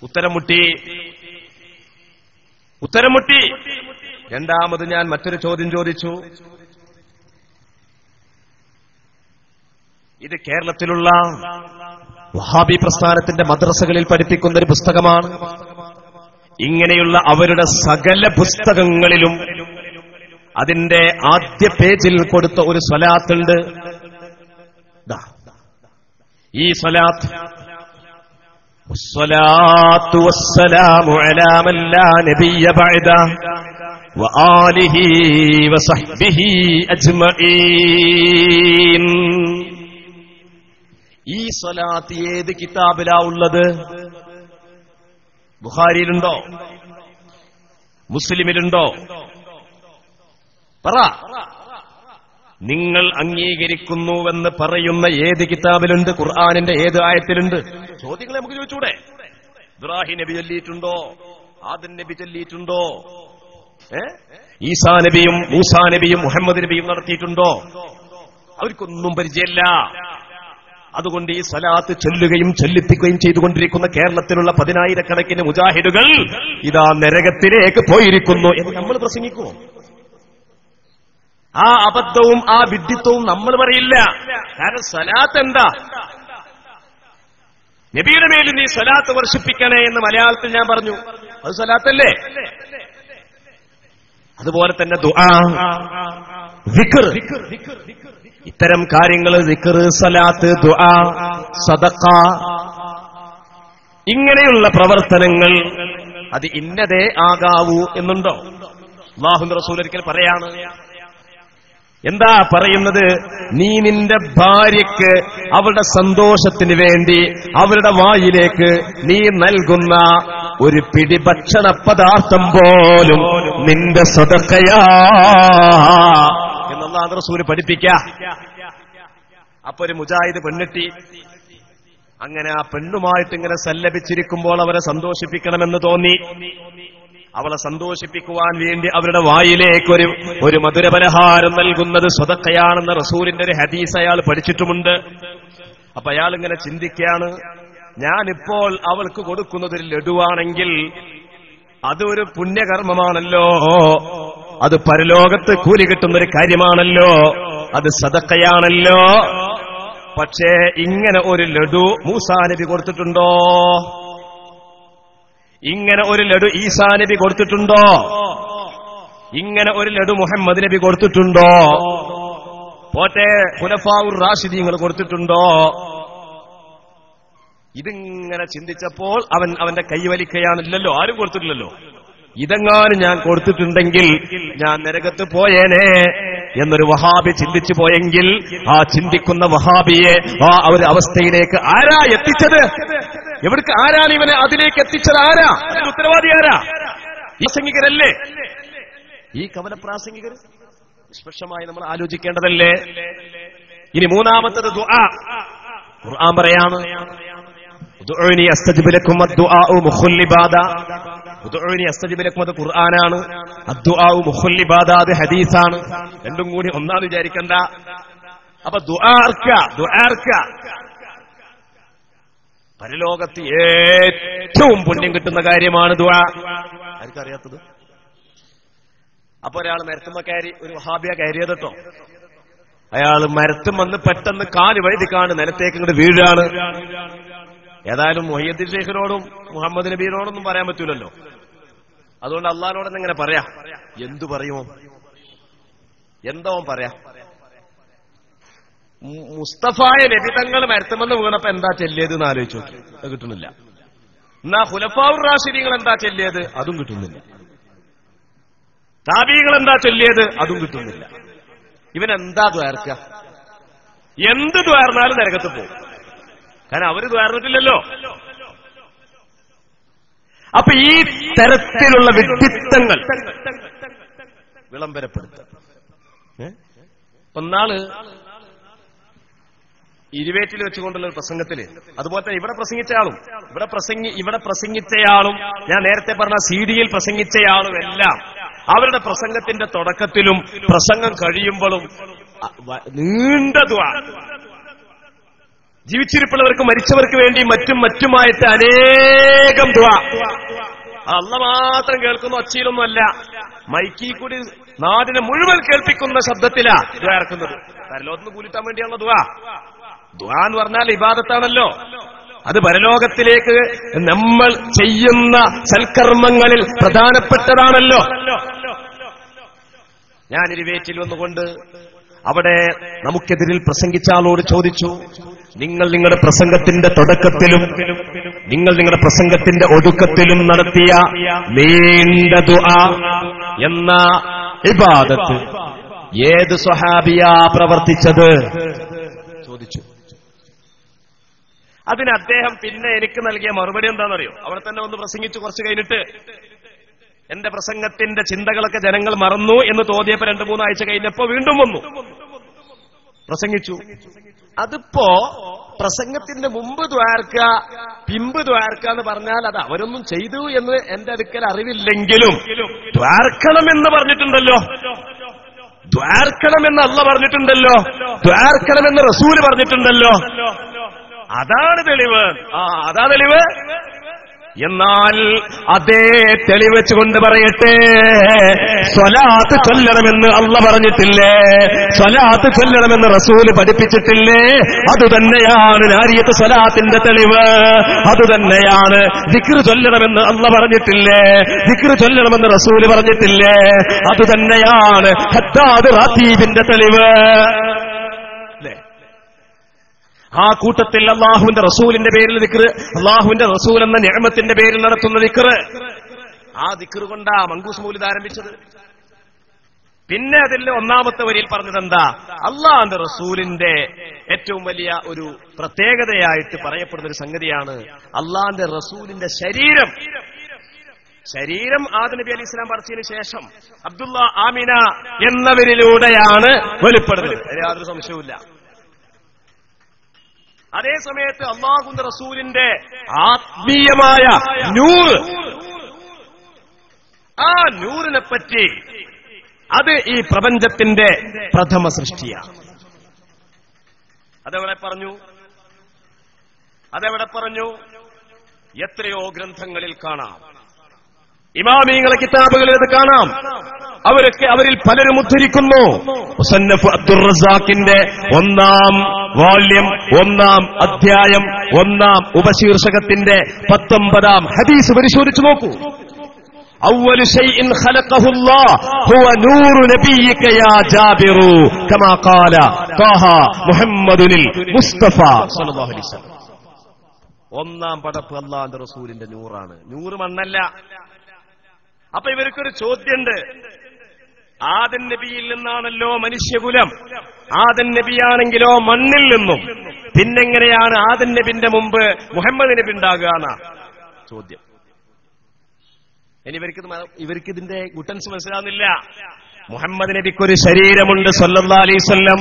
ഉത്തരം മുട്ടി. രണ്ടാമത് ഞാൻ മറ്റൊരു ചോദ്യം ചോദിച്ചു. ഇത് കേരളത്തിലുള്ള വഹാബി പ്രസ്ഥാനത്തിന്റെ മദ്രസകളിൽ പഠിപ്പിക്കുന്ന ഒരു പുസ്തകമാണ്. ഇങ്ങനെയുള്ള അവരുടെ സകല പുസ്തകങ്ങളിലും അതിന്റെ ആദ്യ പേജിൽ കൊടുത്ത ഒരു സ്വലാത്തുണ്ട്. ഈ സ്വലാത്ത് വസ്സലാത്തു വസ്സലാമു അലാ മൻ ലാ നബിയ്യ ബഅദ വആലിഹി വസഹ്ബിഹി അജ്മഈൻ. ഈ സ്വലാത്ത് ഏത് കിതാബിലാ ഉള്ളത്? ബുഖാരിയിലുണ്ടോ? മുസ്ലിമിലുണ്ടോ? പറ. നിങ്ങൾ അംഗീകരിക്കുന്നുവെന്ന് പറയുന്ന ഏത് കിതാബിലുണ്ട്? ഖുർആനിന്റെ ഏത് ആയത്തിലുണ്ട്? ചോദ്യങ്ങളെ നമുക്ക് ചോദിച്ചൂടെ? ഇബ്രാഹിം നബി ചൊല്ലിയിട്ടുണ്ടോ? ആദം നബി ചൊല്ലിയിട്ടുണ്ടോ? ഈസാ നബിയും മൂസാ നബിയും മുഹമ്മദ് നബിയും നടത്തിയിട്ടുണ്ടോ? അവർക്കൊന്നും പരിചയമില്ല. അതുകൊണ്ട് ഈ സ്വലാത്ത് ചൊല്ലുകയും ചൊല്ലിപ്പിക്കുകയും ചെയ്തുകൊണ്ടിരിക്കുന്ന കേരളത്തിലുള്ള 10,000 മുജാഹിദുകൾ ഇതാ നരകത്തിലേക്ക് പോയിരിക്കുന്നു എന്ന് നമ്മൾ പ്രസംഗിക്കുമോ? ആ അബദ്ധവും ആ വിഡ്ഢിത്വവും നമ്മൾ പറയില്ല. കാരണം സ്വലാത്ത് എന്താ? നബിയുടെ മേലിൽ നീ സ്വലാത്ത് വർഷിപ്പിക്കണേ എന്ന് മലയാളത്തിൽ ഞാൻ പറഞ്ഞു. അത് സ്വലാത്തല്ലേ? അതുപോലെ തന്നെ ദുആ, ദിക്ർ, ഇത്തരം കാര്യങ്ങൾ, ദിക്ർ, സ്വലാത്ത്, ദുആ, സദഖ, ഇങ്ങനെയുള്ള പ്രവർത്തനങ്ങൾ അത് ഇന്നതേ ആകാവൂ എന്നുണ്ടോ? അല്ലാഹുവിന്റെ റസൂൽ ഒരിക്കൽ പറയാണ്. എന്താ പറയുന്നത്? നീ നിന്റെ ഭാര്യയ്ക്ക് അവളുടെ സന്തോഷത്തിന് വേണ്ടി അവരുടെ വായിലേക്ക് നീ നൽകുന്ന ഒരു പിടി ഭക്ഷണ പദാർത്ഥം പോലും നിന്റെ സദഖയാ എന്നുള്ള റസൂൽ പഠിപ്പിക്ക. അപ്പൊ ഒരു മുജാഹിദ് പെണ്ണെട്ടി അങ്ങനെ ആ പെണ്ണുമായിട്ട് ഇങ്ങനെ സല്ലപിച്ചിരിക്കുമ്പോൾ അവരെ സന്തോഷിപ്പിക്കണമെന്ന് തോന്നി. അവളെ സന്തോഷിപ്പിക്കുവാൻ വേണ്ടി അവരുടെ വായിലേക്ക് ഒരു മധുരപലഹാരം നൽകുന്നത് സ്വതക്കയാണെന്ന റസൂലിന്റെ ഒരു ഹദീസ് അയാൾ പഠിച്ചിട്ടുമുണ്ട്. അപ്പൊ അയാൾ ഇങ്ങനെ ചിന്തിക്കുകയാണ്, ഞാനിപ്പോൾ അവൾക്ക് കൊടുക്കുന്നത് ഒരു ലഡുവാണെങ്കിൽ അതൊരു പുണ്യകർമ്മമാണല്ലോ, അത് പരലോകത്ത് കൂലി കിട്ടുന്നൊരു കാര്യമാണല്ലോ, അത് സദഖയാണല്ലോ. പക്ഷേ ഇങ്ങനെ ഒരു ലഡു മൂസാ നബി കൊടുത്തിട്ടുണ്ടോ? ഇങ്ങനെ ഒരു ലഡു ഈസാ നബി കൊടുത്തിട്ടുണ്ടോ? ഇങ്ങനെ ഒരു ലഡു മുഹമ്മദ് നബി കൊടുത്തിട്ടുണ്ടോ? പോട്ടെ, ഖുലഫാഉർ റാഷിദീങ്ങൾ കൊടുത്തിട്ടുണ്ടോ? ഇതിങ്ങനെ ചിന്തിച്ചപ്പോൾ അവന്റെ കൈവലിക്കയാണില്ലല്ലോ, ആരും കൊടുത്തിട്ടില്ലല്ലോ. ഇതെങ്ങാനും ഞാൻ കൊടുത്തിട്ടുണ്ടെങ്കിൽ ഞാൻ നരകത്ത് പോയേനെ എന്നൊരു വഹാബി ചിന്തിച്ചു പോയെങ്കിൽ ആ ചിന്തിക്കുന്ന വഹാബിയെ ആ ഒരു അവസ്ഥയിലേക്ക് ആരാ എത്തിച്ചത്? എവിടേക്ക് ആരാണ് ഇവനെ അതിലേക്ക് എത്തിച്ചത്? ആരാ അതിന്റെ ഉത്തരവാദി? ആരാ? ഈ പ്രാസംഗികരല്ലേ? ഈ കവല പ്രാസംഗികർ നിഷ്പക്ഷമായി നമ്മൾ ആലോചിക്കേണ്ടതല്ലേ? ഇനി മൂന്നാമത്തത് ദുആ. ഖുർആൻ പറയാണ്, ഉദ്ഉനി അസ്തജിബ് ലക്കും അദ്ദുആഉ മുഖുൽ ഇബാദ. ഉദ്ഉനി അസ്തജിബ് ലക്കും അത് ഖുർആനാണ്, അദ്ദുആഉ മുഖുൽ ഇബാദ അത് ഹദീസാണ്. രണ്ടും കൂടി ഒന്നാണ് വിചാരിക്കണ്ട. അപ്പൊ ദുആർക്ക പരലോകത്ത് ഏറ്റവും പുണ്യം കിട്ടുന്ന കാര്യമാണ് ദുആ. ആർക്കറിയാത്തത്? അപ്പൊ ഒരാൾ മരത്തുമ്മ കയറി, ഒരു വഹാബിയ കയറിയത് കേട്ടോ. അയാൾ മരത്തും വന്ന് പെട്ടെന്ന് കാല് വഴുതിക്കാണ് നിലത്തേക്ക് ഇങ്ങോട്ട് വീഴാണ്. ഏതായാലും മുഹയ്യദ്ദീൻ ഷെയ്ഖിനോടും മുഹമ്മദ് നബീനോടൊന്നും പറയാൻ പറ്റൂലല്ലോ. അതുകൊണ്ട് അള്ളാഹിനോടൊന്നും ഇങ്ങനെ പറയാ. എന്തു പറയുമോ? എന്തോ പറയാ. മുസ്തഫായ നബിതങ്ങൾ മരത്തുമെന്ന് വീണപ്പോ എന്താ ചെല്ലിയത് എന്ന് ആലോചിച്ചു നോക്കി. അത് കിട്ടുന്നില്ല. എന്നാ ഖുലഫാഉർ റാഷിദീങ്ങൾ എന്താ ചെല്ലിയത്? അതും കിട്ടുന്നില്ല. താബീകൾ എന്താ ചൊല്ലിയത്? അതും കിട്ടുന്നില്ല. ഇവനെന്താ ദ്വാർക്ക? എന്ത് ദ്വാർന്നാലും നരകത്ത് പോകും. കാരണം അവര് ദ്വാർന്നിട്ടില്ലല്ലോ. അപ്പൊ ഈ തരത്തിലുള്ള വിഡ്ഢിത്തങ്ങൾ വിളംബരപ്പെടുത്തുക. ഒന്നാള് ഇരുവേറ്റിൽ വെച്ചുകൊണ്ടുള്ള ഒരു പ്രസംഗത്തില്, അതുപോലെ തന്നെ ഇവിടെ പ്രസംഗിച്ചയാളും ഞാൻ നേരത്തെ പറഞ്ഞ CD-യിൽ പ്രസംഗിച്ചയാളും എല്ലാം അവരുടെ പ്രസംഗത്തിന്റെ തുടക്കത്തിലും പ്രസംഗം കഴിയുമ്പോഴും നീണ്ട ദുആ, ജീവിച്ചിരിപ്പുള്ളവർക്ക് മരിച്ചവർക്ക് വേണ്ടി മറ്റുമായിട്ട് അനേകം ദുആ. അള്ള മാത്രം കേൾക്കുന്ന ഒച്ചയിലൊന്നുമല്ല, മൈക്കിൽ കൂടി നാടിനെ മുഴുവൻ കേൾപ്പിക്കുന്ന ശബ്ദത്തിലാ ദുആ ഇറക്കുന്നത്. പരലോകത്തിന് കൂലിട്ടാൻ വേണ്ടിയുള്ള ദുആ. ദുആ എന്ന് പറഞ്ഞാൽ ഇബാദത്താണല്ലോ. അത് പരലോകത്തിലേക്ക് നമ്മൾ ചെയ്യുന്ന സൽക്കർമ്മങ്ങളിൽ പ്രധാനപ്പെട്ടതാണല്ലോ. ഞാൻ ഇരുവേറ്റിൽ വന്നുകൊണ്ട് അവിടെ നമുക്കെതിരിൽ പ്രസംഗിച്ച ആളോട് ചോദിച്ചു, നിങ്ങൾ നിങ്ങളുടെ പ്രസംഗത്തിന്റെ തുടക്കത്തിലും നിങ്ങൾ നിങ്ങളുടെ പ്രസംഗത്തിന്റെ ഒടുക്കത്തിലും നടത്തിയ നീണ്ട ദുആ എന്ന ഇബാദത്ത് ഏത് സ്വഹാബിയാ പ്രവർത്തിച്ചത് ചോദിച്ചു. അതിന് അദ്ദേഹം പിന്നെ എനിക്ക് നൽകിയ മറുപടി എന്താണെന്നറിയോ? അവിടെ തന്നെ ഒന്ന് പ്രസംഗിച്ചു കുറച്ച് കഴിഞ്ഞിട്ട് എന്റെ പ്രസംഗത്തിന്റെ ചിന്തകളൊക്കെ ജനങ്ങൾ മറന്നു എന്ന് തോന്നിയപ്പോ 2-3 ആഴ്ച കഴിഞ്ഞപ്പോ വീണ്ടും വന്നു പ്രസംഗിച്ചു. അതിപ്പോ പ്രസംഗത്തിന്റെ മുമ്പ് ദ്വാർക്കുക പിമ്പ് ദ്വാർക്കുക എന്ന് പറഞ്ഞാൽ അത് അവരൊന്നും ചെയ്തു എന്ന് എന്റെ അടുക്കൽ അറിവില്ലെങ്കിലും ദ്വാർക്കണമെന്ന് പറഞ്ഞിട്ടുണ്ടല്ലോ, ദ്വാർക്കണമെന്ന് അള്ള പറഞ്ഞിട്ടുണ്ടല്ലോ, ദ്വാർക്കണമെന്ന് റസൂല് പറഞ്ഞിട്ടുണ്ടല്ലോ. അതാണ് തെളിവ്. അതാ തെളിവ്. എന്നാൽ അതേ തെളിവെച്ചുകൊണ്ട് പറയട്ടെ, സ്വലാത്ത് ചൊല്ലണമെന്ന് അള്ള പറഞ്ഞിട്ടില്ലേ? സ്വലാത്ത് ചൊല്ലണമെന്ന് റസൂല് പഠിപ്പിച്ചിട്ടില്ലേ? അതുതന്നെയാണ് നാരിയത്ത് സ്വലാത്തിന്റെ തെളിവ്. അതുതന്നെയാണ് ദിക്ർ ചൊല്ലണമെന്ന് അള്ള പറഞ്ഞിട്ടില്ലേ? ദിക്ർ ചൊല്ലണമെന്ന് റസൂല് പറഞ്ഞിട്ടില്ലേ? അതുതന്നെയാണ് ഹദ്ദാദ് റാത്തീബിന്റെ തെളിവ്. ആ കൂട്ടത്തിൽ അള്ളാഹുവിന്റെ റസൂലിന്റെ പേരിൽ ദിക്ർ, അള്ളാഹുവിന്റെ റസൂൽ എന്ന നിഅമത്തിന്റെ പേരിൽ നടത്തുന്ന ദിക്ർ, ആ ദിക്ർ കൊണ്ടാ മങ്കൂസ് മൗലിദ് ആരംഭിച്ചത്. പിന്നെ അതിൽ ഒന്നാമത്തെ വരിയിൽ പറഞ്ഞത് എന്താ? അള്ളാഹുവിന്റെ റസൂലിന്റെ ഏറ്റവും വലിയ ഒരു പ്രത്യേകതയായിട്ട് പറയപ്പെടുന്ന ഒരു സംഗതിയാണ് അള്ളാഹുവിന്റെ റസൂലിന്റെ ശരീരം ആദം നബി അലൈഹി സ്വലാം പടച്ചതിന് ശേഷം അബ്ദുള്ള ആമിന എന്നവരിലൂടെയാണ് വെളിപ്പെടുന്നത്. യാതൊരു സംശയവുമില്ല. അതേ സമയത്ത് അല്ലാഹുവിന്റെ റസൂലിന്റെ ആത്മീയമായ നൂറ്, ആ നൂറിനെ പറ്റി അത് ഈ പ്രപഞ്ചത്തിന്റെ പ്രഥമ സൃഷ്ടിയാണ്. അതെവിടെ പറഞ്ഞു? എത്രയോ ഗ്രന്ഥങ്ങളിൽ കാണാം, ഇമാമിങ്ങളെ കിതാബുകളിൽ അത് കാണാം. അവരിൽ പലരും ഉദ്ധരിക്കുന്നു. മുസന്നഫ് അബ്ദുർ റസാഖിന്റെ 1-ാം വാള്യം 1-ാം അധ്യായം 1-ാം ഉപശീർഷകത്തിന്റെ 19-ാം ഹദീസ് പരിശോധിച്ചു നോക്കൂ. അവ്വലു ശൈഇൻ ഖലഖഹുല്ലാഹ് ഹുവ നൂറു നബിയിക യാ ജാബിറു കമാ ഖാല ത്വാഹ മുഹമ്മദുൽ മുസ്തഫ സ്വല്ലല്ലാഹു അലൈഹി വസല്ലം. 1-ാം പടപ്പ് അല്ലാഹുവിന്റെ റസൂലിന്റെ നൂറാണ്, നൂറ് മണ്ണല്ല. അപ്പൊ ഇവർക്കൊരു ചോദ്യമുണ്ട്. ആദം നബിയിൽ നിന്നാണല്ലോ മനുഷ്യകുലം, ആദം നബിയാണെങ്കിലോ മണ്ണിൽ നിന്നും, പിന്നെങ്ങനെയാണ് ആദം നബിന്റെ മുമ്പ് മുഹമ്മദ് നബി ഉണ്ടാകുക ചോദ്യം. ഇനി ഇവർക്കിതിന്റെ ഗുട്ടൻസ് മനസ്സിലാവുന്നില്ല. മുഹമ്മദ് നബിക്കൊരു ശരീരമുണ്ട് സല്ലല്ലാഹു അലൈഹി വസല്ലം,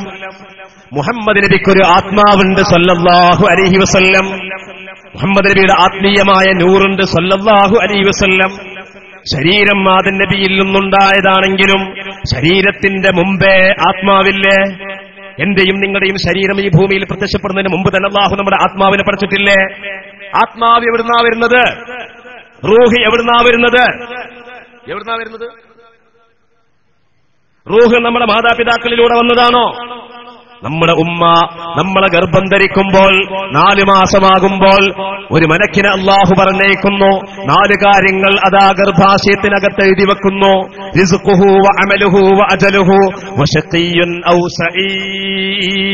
മുഹമ്മദ് നബിക്കൊരു ആത്മാവുണ്ട് സല്ലല്ലാഹു അലൈഹി വസല്ലം, മുഹമ്മദ് നബിയുടെ ആത്മീയമായ നൂറുണ്ട് സല്ലല്ലാഹു അലൈഹി വസല്ലം. ശരീരം ആദം നബിയിൽ നിന്നുണ്ടായതാണെങ്കിലും ശരീരത്തിന്റെ മുമ്പേ ആത്മാവില്ലേ? എന്റെയും നിങ്ങളുടെയും ശരീരം ഈ ഭൂമിയിൽ പ്രത്യക്ഷപ്പെടുന്നതിന് മുമ്പ് തന്നെ അല്ലാഹു നമ്മുടെ ആത്മാവിനെ പഠിച്ചിട്ടില്ലേ? ആത്മാവ് എവിടുന്നാ വരുന്നത്? റൂഹ് എവിടുന്നാ വരുന്നത്? റൂഹ് നമ്മുടെ മാതാപിതാക്കളിലൂടെ വന്നതാണോ? നമ്മുടെ ഉമ്മ നമ്മളെ ഗർഭം ധരിക്കുമ്പോൾ 4 മാസമാകുമ്പോൾ ഒരു മലക്കിനെ അല്ലാഹു പറഞ്ഞേക്കുന്നു. 4 കാര്യങ്ങൾ അതാ ഗർഭാശയത്തിനകത്ത് എഴുതി വെക്കുന്നു. റിസ്ഖുഹു വ അമലുഹു വ അജലുഹു വ ശഖിയ്യുൻ ഔ സഈദ്.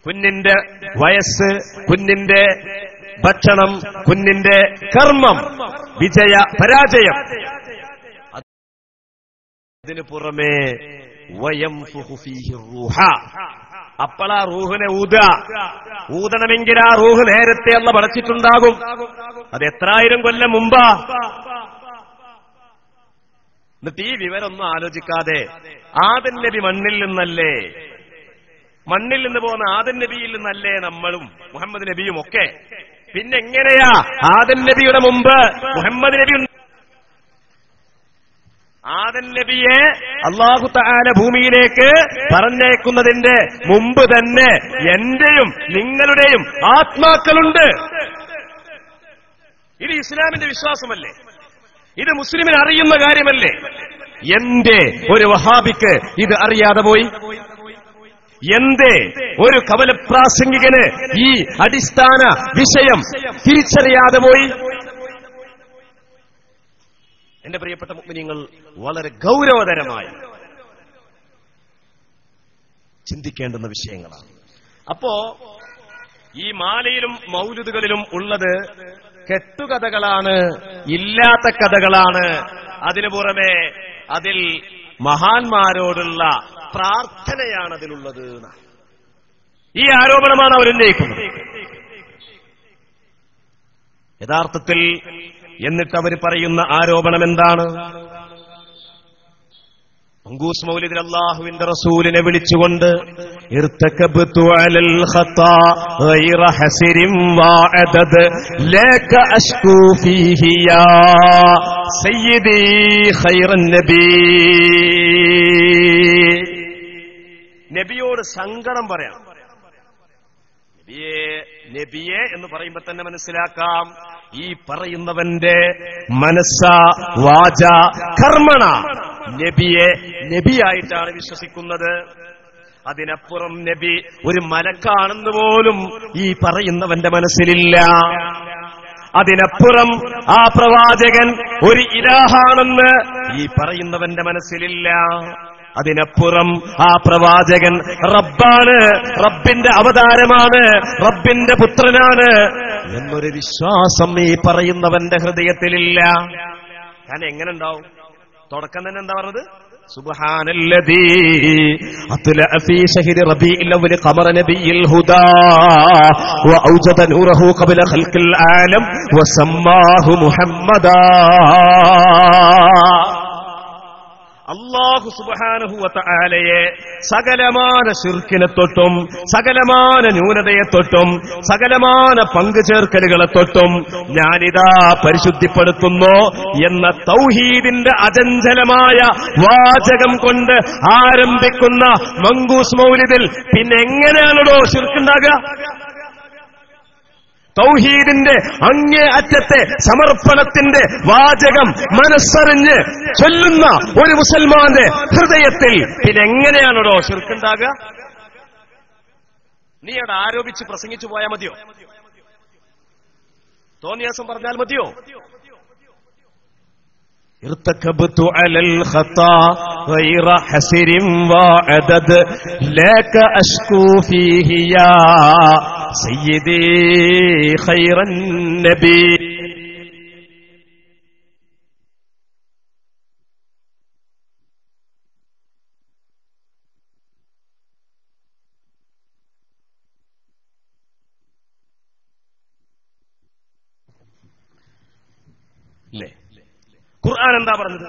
കുഞ്ഞിന്റെ വയസ്സ്, കുഞ്ഞിന്റെ ഭക്ഷണം, കുഞ്ഞിന്റെ കർമ്മം, വിജയ പരാജയം. അതിനു പുറമേ അപ്പളാ റൂഹിനെ ഊതണമെങ്കിൽ ആ റൂഹ് നേരത്തെ അള്ള പടച്ചിട്ടുണ്ടാകും. അത് എത്രായിരം കൊല്ലം മുമ്പാ. എന്നിട്ട് ഈ വിവരമൊന്നും ആലോചിക്കാതെ ആദം നബി മണ്ണിൽ നിന്നല്ലേ, മണ്ണിൽ നിന്ന് പോകുന്ന ആദം നബിയിൽ നിന്നല്ലേ നമ്മളും മുഹമ്മദ് നബിയും ഒക്കെ, പിന്നെ എങ്ങനെയാ ആദം നബിയുടെ മുമ്പ് മുഹമ്മദ് നബി? ആദം നബിയെ അല്ലാഹു തആല ഭൂമിയിലേക്ക് പറഞ്ഞേക്കുന്നതിന്റെ മുമ്പ് തന്നെ എന്റെയും നിങ്ങളുടെയും ആത്മാക്കളുണ്ട്. ഇത് ഇസ്ലാമിന്റെ വിശ്വാസമല്ലേ? ഇത് മുസ്ലിമിന് അറിയുന്ന കാര്യമല്ലേ? എന്തേ ഒരു വഹാബിക്ക് ഇത് അറിയാതെ പോയി? എന്തേ ഒരു കവലപ്രാസംഗികന് ഈ അടിസ്ഥാന വിഷയം തിരിച്ചറിയാതെ പോയി? എന്റെ പ്രിയപ്പെട്ട മുഅ്മിനീങ്ങൾ, വളരെ ഗൗരവതരമായി ചിന്തിക്കേണ്ടുന്ന വിഷയങ്ങളാണ്. അപ്പോ ഈ മാലയിലും മൗലിദുകളിലും ഉള്ളത് കെട്ടുകഥകളാണ്, ഇല്ലാത്ത കഥകളാണ്. അതിനു പുറമെ അതിൽ മഹാന്മാരോടുള്ള പ്രാർത്ഥനയാണ് അതിലുള്ളത്. ഈ ആരോപണമാണ് അവരുന്നയിക്കുന്നത്. യഥാർത്ഥത്തിൽ എന്നിട്ട് അവർ പറയുന്ന ആരോപണം എന്താണ്? മങ്കൂസ് മൗലിദിൽ അല്ലാഹുവിന്റെ റസൂലിനെ വിളിച്ചുകൊണ്ട് ഇർതകബ്തു അലൽ ഖതാ ഗൈറ ഹസിരിൻ വഅദദ് ലക അഷ്കൂ ഫീഹി യാ സയ്യിദി ഖൈറൻ നബി. നബിയോട് സങ്കടം പറയാം. നബിയെ എന്ന് പറയുമ്പോൾ തന്നെ മനസ്സിലാക്കാം, ഈ പറയുന്നവന്റെ മനസ്സ വാച കർമ്മണ നബിയെ നബിയായിട്ടാണ് വിശ്വസിക്കുന്നത്. അതിനപ്പുറം നബി ഒരു മലക്കാണെന്ന് പോലും ഈ പറയുന്നവന്റെ മനസ്സിലില്ല. അതിനപ്പുറം ആ പ്രവാചകൻ ഒരു ഇലാഹാണെന്ന് ഈ പറയുന്നവന്റെ മനസ്സിലില്ല. അതിനപ്പുറം ആ പ്രവാചകൻ റബ്ബാണ്, റബ്ബിന്റെ അവതാരമാണ്, റബ്ബിന്റെ പുത്രനാണ് എന്നൊരു വിശ്വാസം ഈ പറയുന്നവന്റെ ഹൃദയത്തിലില്ല. കാരണം എങ്ങനെ ഉണ്ടാവും? തുടക്കം തന്നെ എന്താ പറഞ്ഞത്? സുബ്ഹാനല്ലദീ അത്ലഅ ഫീ ശഹരി റബീഇൽ അവ്വൽ ഖമറ നബിയിൽ ഹുദാ വഔജദ നൂറഹു ഖബല ഖൽഖിൽ ആലം വസമ്മാഹു മുഹമ്മദാ. അല്ലാഹു സുബ്ഹാനഹു വ തആലയെ സകലമാന ശിർക്കിനെ തൊട്ടും സകലമാന ന്യൂനതയെ തൊട്ടും സകലമാന പങ്കുചേർക്കലുകളെ തൊട്ടും ഞാനിതാ പരിശുദ്ധിപ്പെടുത്തുന്നു എന്ന തൗഹീദിന്റെ അചഞ്ചലമായ വാചകം കൊണ്ട് ആരംഭിക്കുന്ന മങ്കൂസ് മൗലിദിൽ പിന്നെ എങ്ങനെയാണോ ശിർക്കുണ്ടാകുക? തൗഹീദിന്റെ അങ്ങേ അറ്റത്തെ സമർപ്പണത്തിന്റെ വാചകം മനസ്സറിഞ്ഞ് ചൊല്ലുന്ന ഒരു മുസൽമാന്റെ ഹൃദയത്തിൽ പിന്നെ എങ്ങനെയാണോ ശിർക്കുണ്ടാകുക? നീ അവിടെ ആരോപിച്ച് പ്രസംഗിച്ചു പോയാൽ മതിയോ? തോന്നിയാസം പറഞ്ഞാൽ മതിയോ? ارتكبت على الخطا غير حسر وعدد لك أشكو فيه يا سيدي خير النبي. ഖുർആൻ എന്താ പറഞ്ഞത്?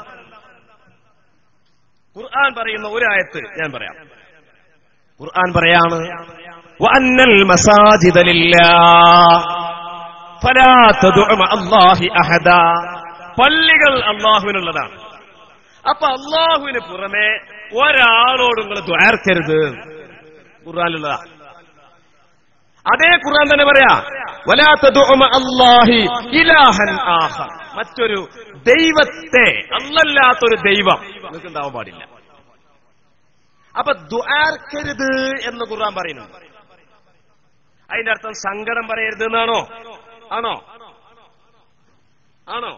ഖുർആൻ പറയുന്ന ഒരു ആയത്ത് ഞാൻ പറയാം. ഖുർആൻ പറയാണ്, വഅന്നൽ മസാജിദ ലില്ലാഹ് ഫലാ തദ്ഉ മഅല്ലാഹി അഹദാ. പള്ളികൾ അല്ലാഹുവിനുള്ളതാണ്. അപ്പൊ അല്ലാഹുവിന് പുറമെ ഒരാളോടും നിങ്ങൾ ദുആർക്കരുത്. ഖുർആനിലുള്ളതാ. അതേ ഖുർആൻ തന്നെ പറയാ, വലാ തദ്ഉ മഅല്ലാഹി ഇലാഹൻ ആഖർ. മറ്റൊരു ദൈവത്തെ, അല്ലല്ലാത്തൊരു ദൈവം നിങ്ങൾക്ക് ഉണ്ടാവാൻ പാടില്ല. അപ്പൊ ദുആർക്കരുത് എന്ന് ഖുർആൻ പറയുന്നു. അതിന്റെ അർത്ഥം സങ്കടം പറയരുത് എന്നാണോ? ആണോ? ആണോ?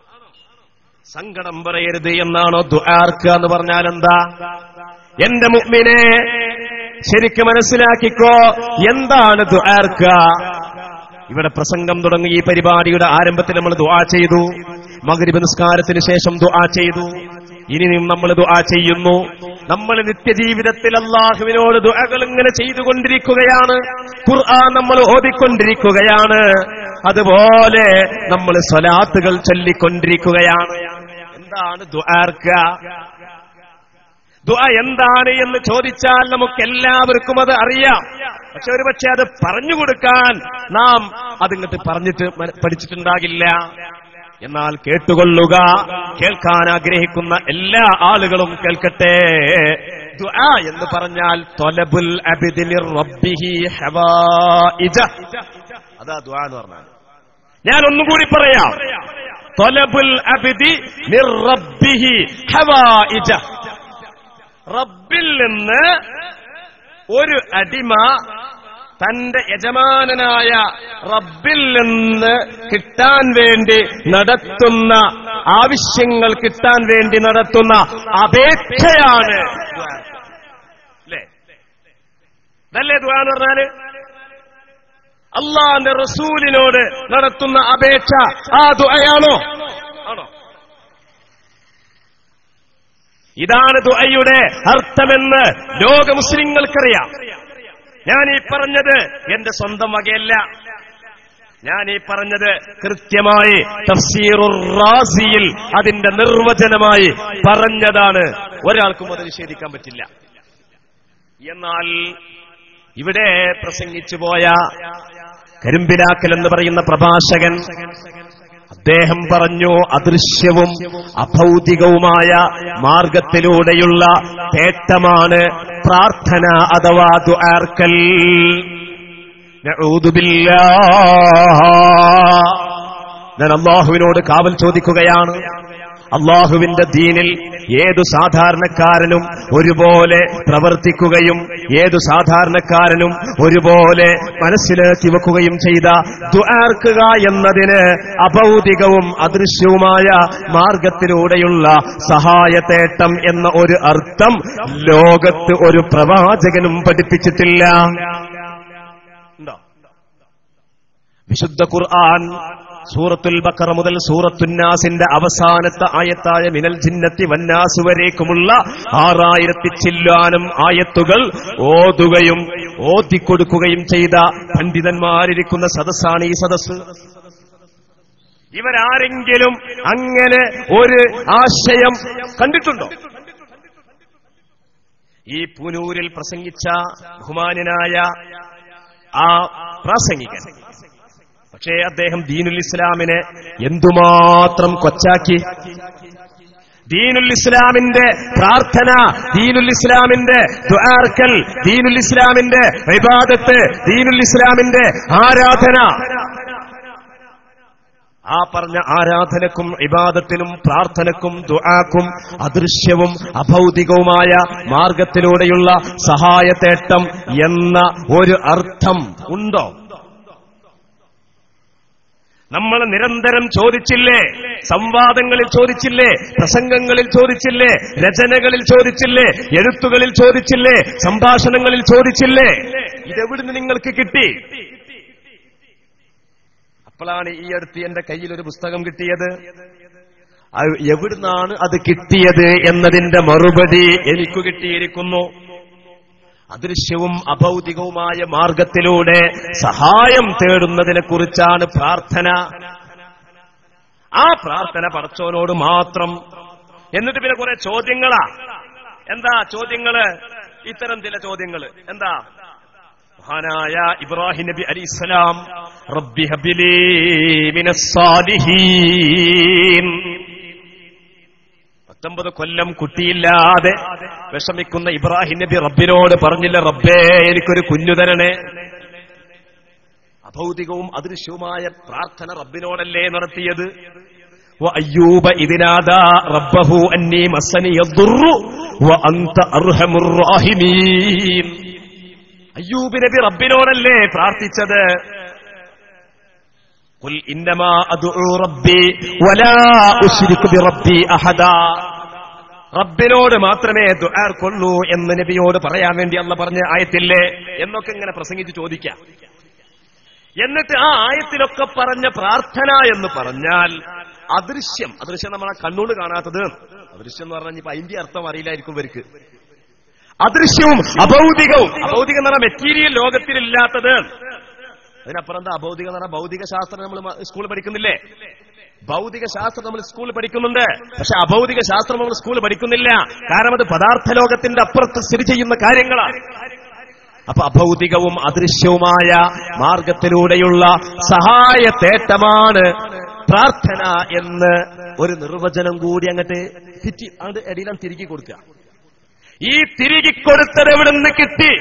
സങ്കടം പറയരുത് എന്നാണോ ദുആർക്ക എന്ന് പറഞ്ഞാൽ എന്താ? എന്റെ മുഅ്മിനെ ശരിക്കും മനസ്സിലാക്കിക്കോ, എന്താണ് ദുആർക്ക? ഇവിടെ പ്രസംഗം തുടങ്ങി ഈ പരിപാടിയുടെ ആരംഭത്തിൽ നമ്മൾ ദുആ ചെയ്തു. മഗ്രിബ് നിസ്കാരത്തിന് ശേഷം ദുആ ചെയ്തു. ഇനിയും നമ്മൾ ദുആ ചെയ്യുന്നു. നമ്മൾ നിത്യജീവിതത്തിൽ അല്ലാഹുവിനോട് ദുആകൾ ഇങ്ങനെ ചെയ്തുകൊണ്ടിരിക്കുകയാണ്. ഖുർആൻ നമ്മൾ ഓതിക്കൊണ്ടിരിക്കുകയാണ്. അതുപോലെ നമ്മൾ സ്വലാത്തുകൾ ചൊല്ലിക്കൊണ്ടിരിക്കുകയാണ്. എന്താണ് ദുആർക്ക? ദുആ എന്താണ് എന്ന് ചോദിച്ചാൽ നമുക്ക് എല്ലാവർക്കും അത് അറിയാം. പക്ഷെ ഒരുപക്ഷെ അത് പറഞ്ഞുകൊടുക്കാൻ നാം അതിങ്ങോട്ട് പറഞ്ഞിട്ട് പഠിച്ചിട്ടുണ്ടാകില്ല. എന്നാൽ കേട്ടുകൊള്ളുക, കേൾക്കാൻ ആഗ്രഹിക്കുന്ന എല്ലാ ആളുകളും കേൾക്കട്ടെ. ദുആ എന്ന് പറഞ്ഞാൽ ത്വലബുൽ അബ്ദി ലിറബ്ബിഹി ഹവായിജ, അതാ ദുആ എന്ന് പറഞ്ഞാൽ. ഞാൻ ഒന്നുകൂടി പറയാം, ത്വലബുൽ അബ്ദി ലിറബ്ബിഹി ഹവായിജ. റബ്ബിൽ നിന്ന് ഒരു അടിമ തന്റെ യജമാനനായ റബ്ബിൽ നിന്ന് കിട്ടാൻ വേണ്ടി നടത്തുന്ന ആവശ്യങ്ങൾ കിട്ടാൻ വേണ്ടി നടത്തുന്ന അപേക്ഷയാണ് അല്ലേ? ഇതല്ലേ ദുആ എന്ന് പറഞ്ഞാല്? അല്ലാഹുവിന്റെ റസൂലിനോട് നടത്തുന്ന അപേക്ഷ ആ ദുആയാണോ? ആണോ? ഇതാണ് ദുആയുടെ അർത്ഥമെന്ന് ലോക മുസ്ലിങ്ങൾക്കറിയാം. ഞാൻ ഈ പറഞ്ഞത് എന്റെ സ്വന്തം വകയല്ല. ഞാൻ ഈ പറഞ്ഞത് കൃത്യമായി തഫ്സീറുർ റാസിയിൽ അതിന്റെ നിർവചനമായി പറഞ്ഞതാണ്. ഒരാൾക്കും അത് നിഷേധിക്കാൻ പറ്റില്ല. എന്നാൽ ഇവിടെ പ്രസംഗിച്ചു പോയ കരിമ്പിലാക്കൽ എന്ന് പറയുന്ന പ്രഭാഷകൻ, അദ്ദേഹം പറഞ്ഞു അദൃശ്യവും അഭൗതികവുമായ മാർഗത്തിലൂടെയുള്ള തേട്ടമാണ് പ്രാർത്ഥന അഥവാ ദുആർക്കൽ. നഊദു ബില്ലാഹ്. ഞാൻ അല്ലാഹുവിനോട് കാവൽ ചോദിക്കുകയാണ്. അല്ലാഹുവിന്റെ ദീനിൽ ഏതു സാധാരണക്കാരനും ഒരുപോലെ പ്രവർത്തിക്കുകയും ഏതു സാധാരണക്കാരനും ഒരുപോലെ മനസ്സിലാക്കി വെക്കുകയും ചെയ്ത ദുആർക്കുക എന്നതിന് അഭൗതികവും അദൃശ്യവുമായ മാർഗത്തിലൂടെയുള്ള സഹായതേട്ടം എന്ന ഒരു അർത്ഥം ലോകത്ത് ഒരു പ്രവാചകനും പഠിപ്പിച്ചിട്ടില്ല. വിശുദ്ധ ഖുർആൻ സൂറത്തുൽ ബഖറ മുതൽ സൂറത്തുൻ നാസിന്റെ അവസാനത്തെ ആയത്തായ മിനൽ ജിന്നത്തി വന്നാസ് വരേക്കുമുള്ള 6000 ചില്ലാനം ആയത്തുകൾ ഓതുകയും ഓതിക്കൊടുക്കുകയും ചെയ്ത പണ്ഡിതന്മാരിരിക്കുന്ന സദസ്സാണ് ഈ സദസ്സ്. ഇവരാരെങ്കിലും അങ്ങനെ ഒരു ആശയം കണ്ടിട്ടുണ്ടോ? ഈ പൂനൂരിൽ പ്രസംഗിച്ച ബഹുമാന്യനായ ആ പ്രാസംഗികൻ, പക്ഷേ അദ്ദേഹം ദീനുൽ ഇസ്ലാമിനെ എന്തുമാത്രം കൊച്ചാക്കി. ദീനുൽ ഇസ്ലാമിന്റെ പ്രാർത്ഥന, ദീനുൽ ഇസ്ലാമിന്റെ ദുആർക്കൽ, ദീനുൽ ഇസ്ലാമിന്റെ ഇബാദത്ത്, ദീനുൽ ഇസ്ലാമിന്റെ ആരാധന, ആ പറഞ്ഞ ആരാധനക്കും ഇബാദത്തിനും പ്രാർത്ഥനക്കും ദുആക്കും അദൃശ്യവും അഭൗതികവുമായ മാർഗത്തിലൂടെയുള്ള സഹായതേട്ടം എന്ന ഒരു അർത്ഥം ഉണ്ടോ? നമ്മൾ നിരന്തരം ചോദിച്ചില്ലേ? സംവാദങ്ങളിൽ ചോദിച്ചില്ലേ? പ്രസംഗങ്ങളിൽ ചോദിച്ചില്ലേ? രചനകളിൽ ചോദിച്ചില്ലേ? എഴുത്തുകളിൽ ചോദിച്ചില്ലേ? സംഭാഷണങ്ങളിൽ ചോദിച്ചില്ലേ? ഇതെവിടുന്ന് നിങ്ങൾക്ക് കിട്ടി? അപ്പോഴാണ് ഈ അടുത്ത് എന്റെ കയ്യിൽ ഒരു പുസ്തകം കിട്ടിയത്. എവിടുന്നാണ് അത് കിട്ടിയത് എന്നതിന്റെ മറുപടി എനിക്ക് കിട്ടിയിരിക്കുന്നു. അദൃശ്യവും അഭൗതികവുമായ മാർഗത്തിലൂടെ സഹായം തേടുന്നതിനെ കുറിച്ചാണ് പ്രാർത്ഥന. ആ പ്രാർത്ഥന പടച്ചോനോട് മാത്രം. എന്നിട്ട് പിന്നെ കുറെ ചോദ്യങ്ങളാ. എന്താ ചോദ്യങ്ങള്? ഇത്തരം ചില ചോദ്യങ്ങള്. എന്താ? മഹാനായ ഇബ്രാഹിം നബി അലൈഹിസ്സലാം, റബ്ബി ഹബ്ലി മിനസ് സാലിഹീൻ, 19 കൊല്ലം കുട്ടിയില്ലാതെ വിഷമിക്കുന്ന ഇബ്രാഹിം നബി റബ്ബിനോട് പറഞ്ഞില്ല, റബ്ബേ എനിക്കൊരു കുഞ്ഞു തരണേ. അഭൗതികവും അദൃശ്യവുമായ പ്രാർത്ഥന റബ്ബിനോടല്ലേ നടത്തിയത്? വഅയ്യൂബ ഇദ്നാദാ റബ്ബഹു അന്നീ മസ്സനിയദ്ദുറു വഅൻത അർഹമുർ റഹീമീൻ. അയ്യൂബ് നബി റബ്ബിനോടല്ലേ പ്രാർത്ഥിച്ചത്? ഖുൽ ഇന്നമാ അദ്ഉ റബ്ബി വലാ ഉശ്രികു ബിറബ്ബി അഹദാ. റബ്ബിനോട് മാത്രമേ ദുആർക്കൊള്ളൂ എന്ന് നബിയോട് പറയാൻ വേണ്ടി അല്ലാഹു പറഞ്ഞ ആയത്തില്ലേ എന്നൊക്കെ ഇങ്ങനെ പ്രസംഗിച്ച് ചോദിക്കാം. എന്നിട്ട് ആ ആയത്തിലൊക്കെ പറഞ്ഞ പ്രാർത്ഥന എന്ന് പറഞ്ഞാൽ അദൃശ്യം, അദൃശ്യം നമ്മളെ കണ്ണുകൊണ്ട് കാണാത്തത്. അദൃശ്യം എന്ന് പറഞ്ഞാൽ ഇപ്പൊ അതിന്റെ അർത്ഥം അറിയില്ലായിരിക്കും ഇവർക്ക്. അദൃശ്യവും അഭൗതികവും, അഭൗതികം എന്ന് പറഞ്ഞാൽ മെറ്റീരിയൽ ലോകത്തിലില്ലാത്തത്. അതിനപ്പുറം എന്താ അഭൗതികം എന്ന് പറഞ്ഞാൽ ഭൗതിക ശാസ്ത്രം നമ്മൾ സ്കൂളിൽ പഠിക്കുന്നില്ലേ? ഭൗതിക ശാസ്ത്രം നമ്മൾ സ്കൂളിൽ പഠിക്കുന്നുണ്ട്, പക്ഷെ അഭൗതിക ശാസ്ത്രം നമ്മൾ സ്കൂളിൽ പഠിക്കുന്നില്ല. കാരണം അത് പദാർത്ഥ ലോകത്തിന്റെ അപ്പുറത്ത് സ്ഥിതി ചെയ്യുന്ന കാര്യങ്ങളാണ്. അപ്പൊ അഭൗതികവും അദൃശ്യവുമായ മാർഗത്തിലൂടെയുള്ള സഹായതേട്ടമാണ് പ്രാർത്ഥന എന്ന് ഒരു നിർവചനം കൂടി അങ്ങോട്ട് ഇടയിലും തിരികെ കൊടുക്കുക. ഈ തിരികെ കൊടുത്തത് എവിടെ നിന്ന് കിട്ടി?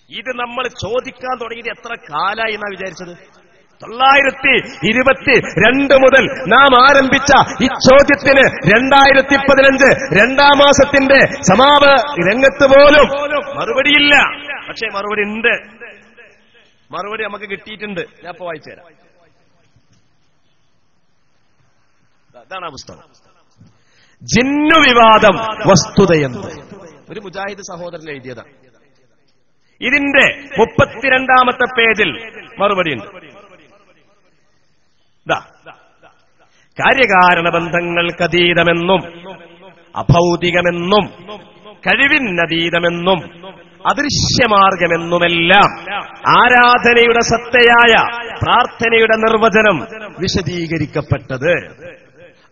ഇത് നമ്മൾ ചോദിക്കാൻ തുടങ്ങിയത് എത്ര കാലായി എന്നാ വിചാരിച്ചത്? 922 മുതൽ നാം ആരംഭിച്ച ഈ ചോദ്യത്തിന് 2015 2-ാം മാസത്തിന്റെ സമാപ രംഗത്ത് പോലും മറുപടിയില്ല. പക്ഷേ മറുപടി ഉണ്ട്. മറുപടി നമുക്ക് കിട്ടിയിട്ടുണ്ട്. ഞാൻ ഇപ്പൊ വായിച്ചു തരാം. അതാണ് ആ പുസ്തകം. ജിന്നു വിവാദം വസ്തുതയെന്ന് ഒരു മുജാഹിദ് സഹോദരൻ എഴുതിയതാണ്. ഇതിന്റെ 32-ാമത്തെ പേജിൽ മറുപടിയുണ്ട്. കാര്യകാരണ ബന്ധങ്ങൾക്കതീതമെന്നും അഭൗതികമെന്നും കഴിവിനതീതമെന്നും അദൃശ്യമാർഗമെന്നുമെല്ലാം ആരാധനയുടെ സത്തയായ പ്രാർത്ഥനയുടെ നിർവചനം വിശദീകരിക്കപ്പെട്ടത്.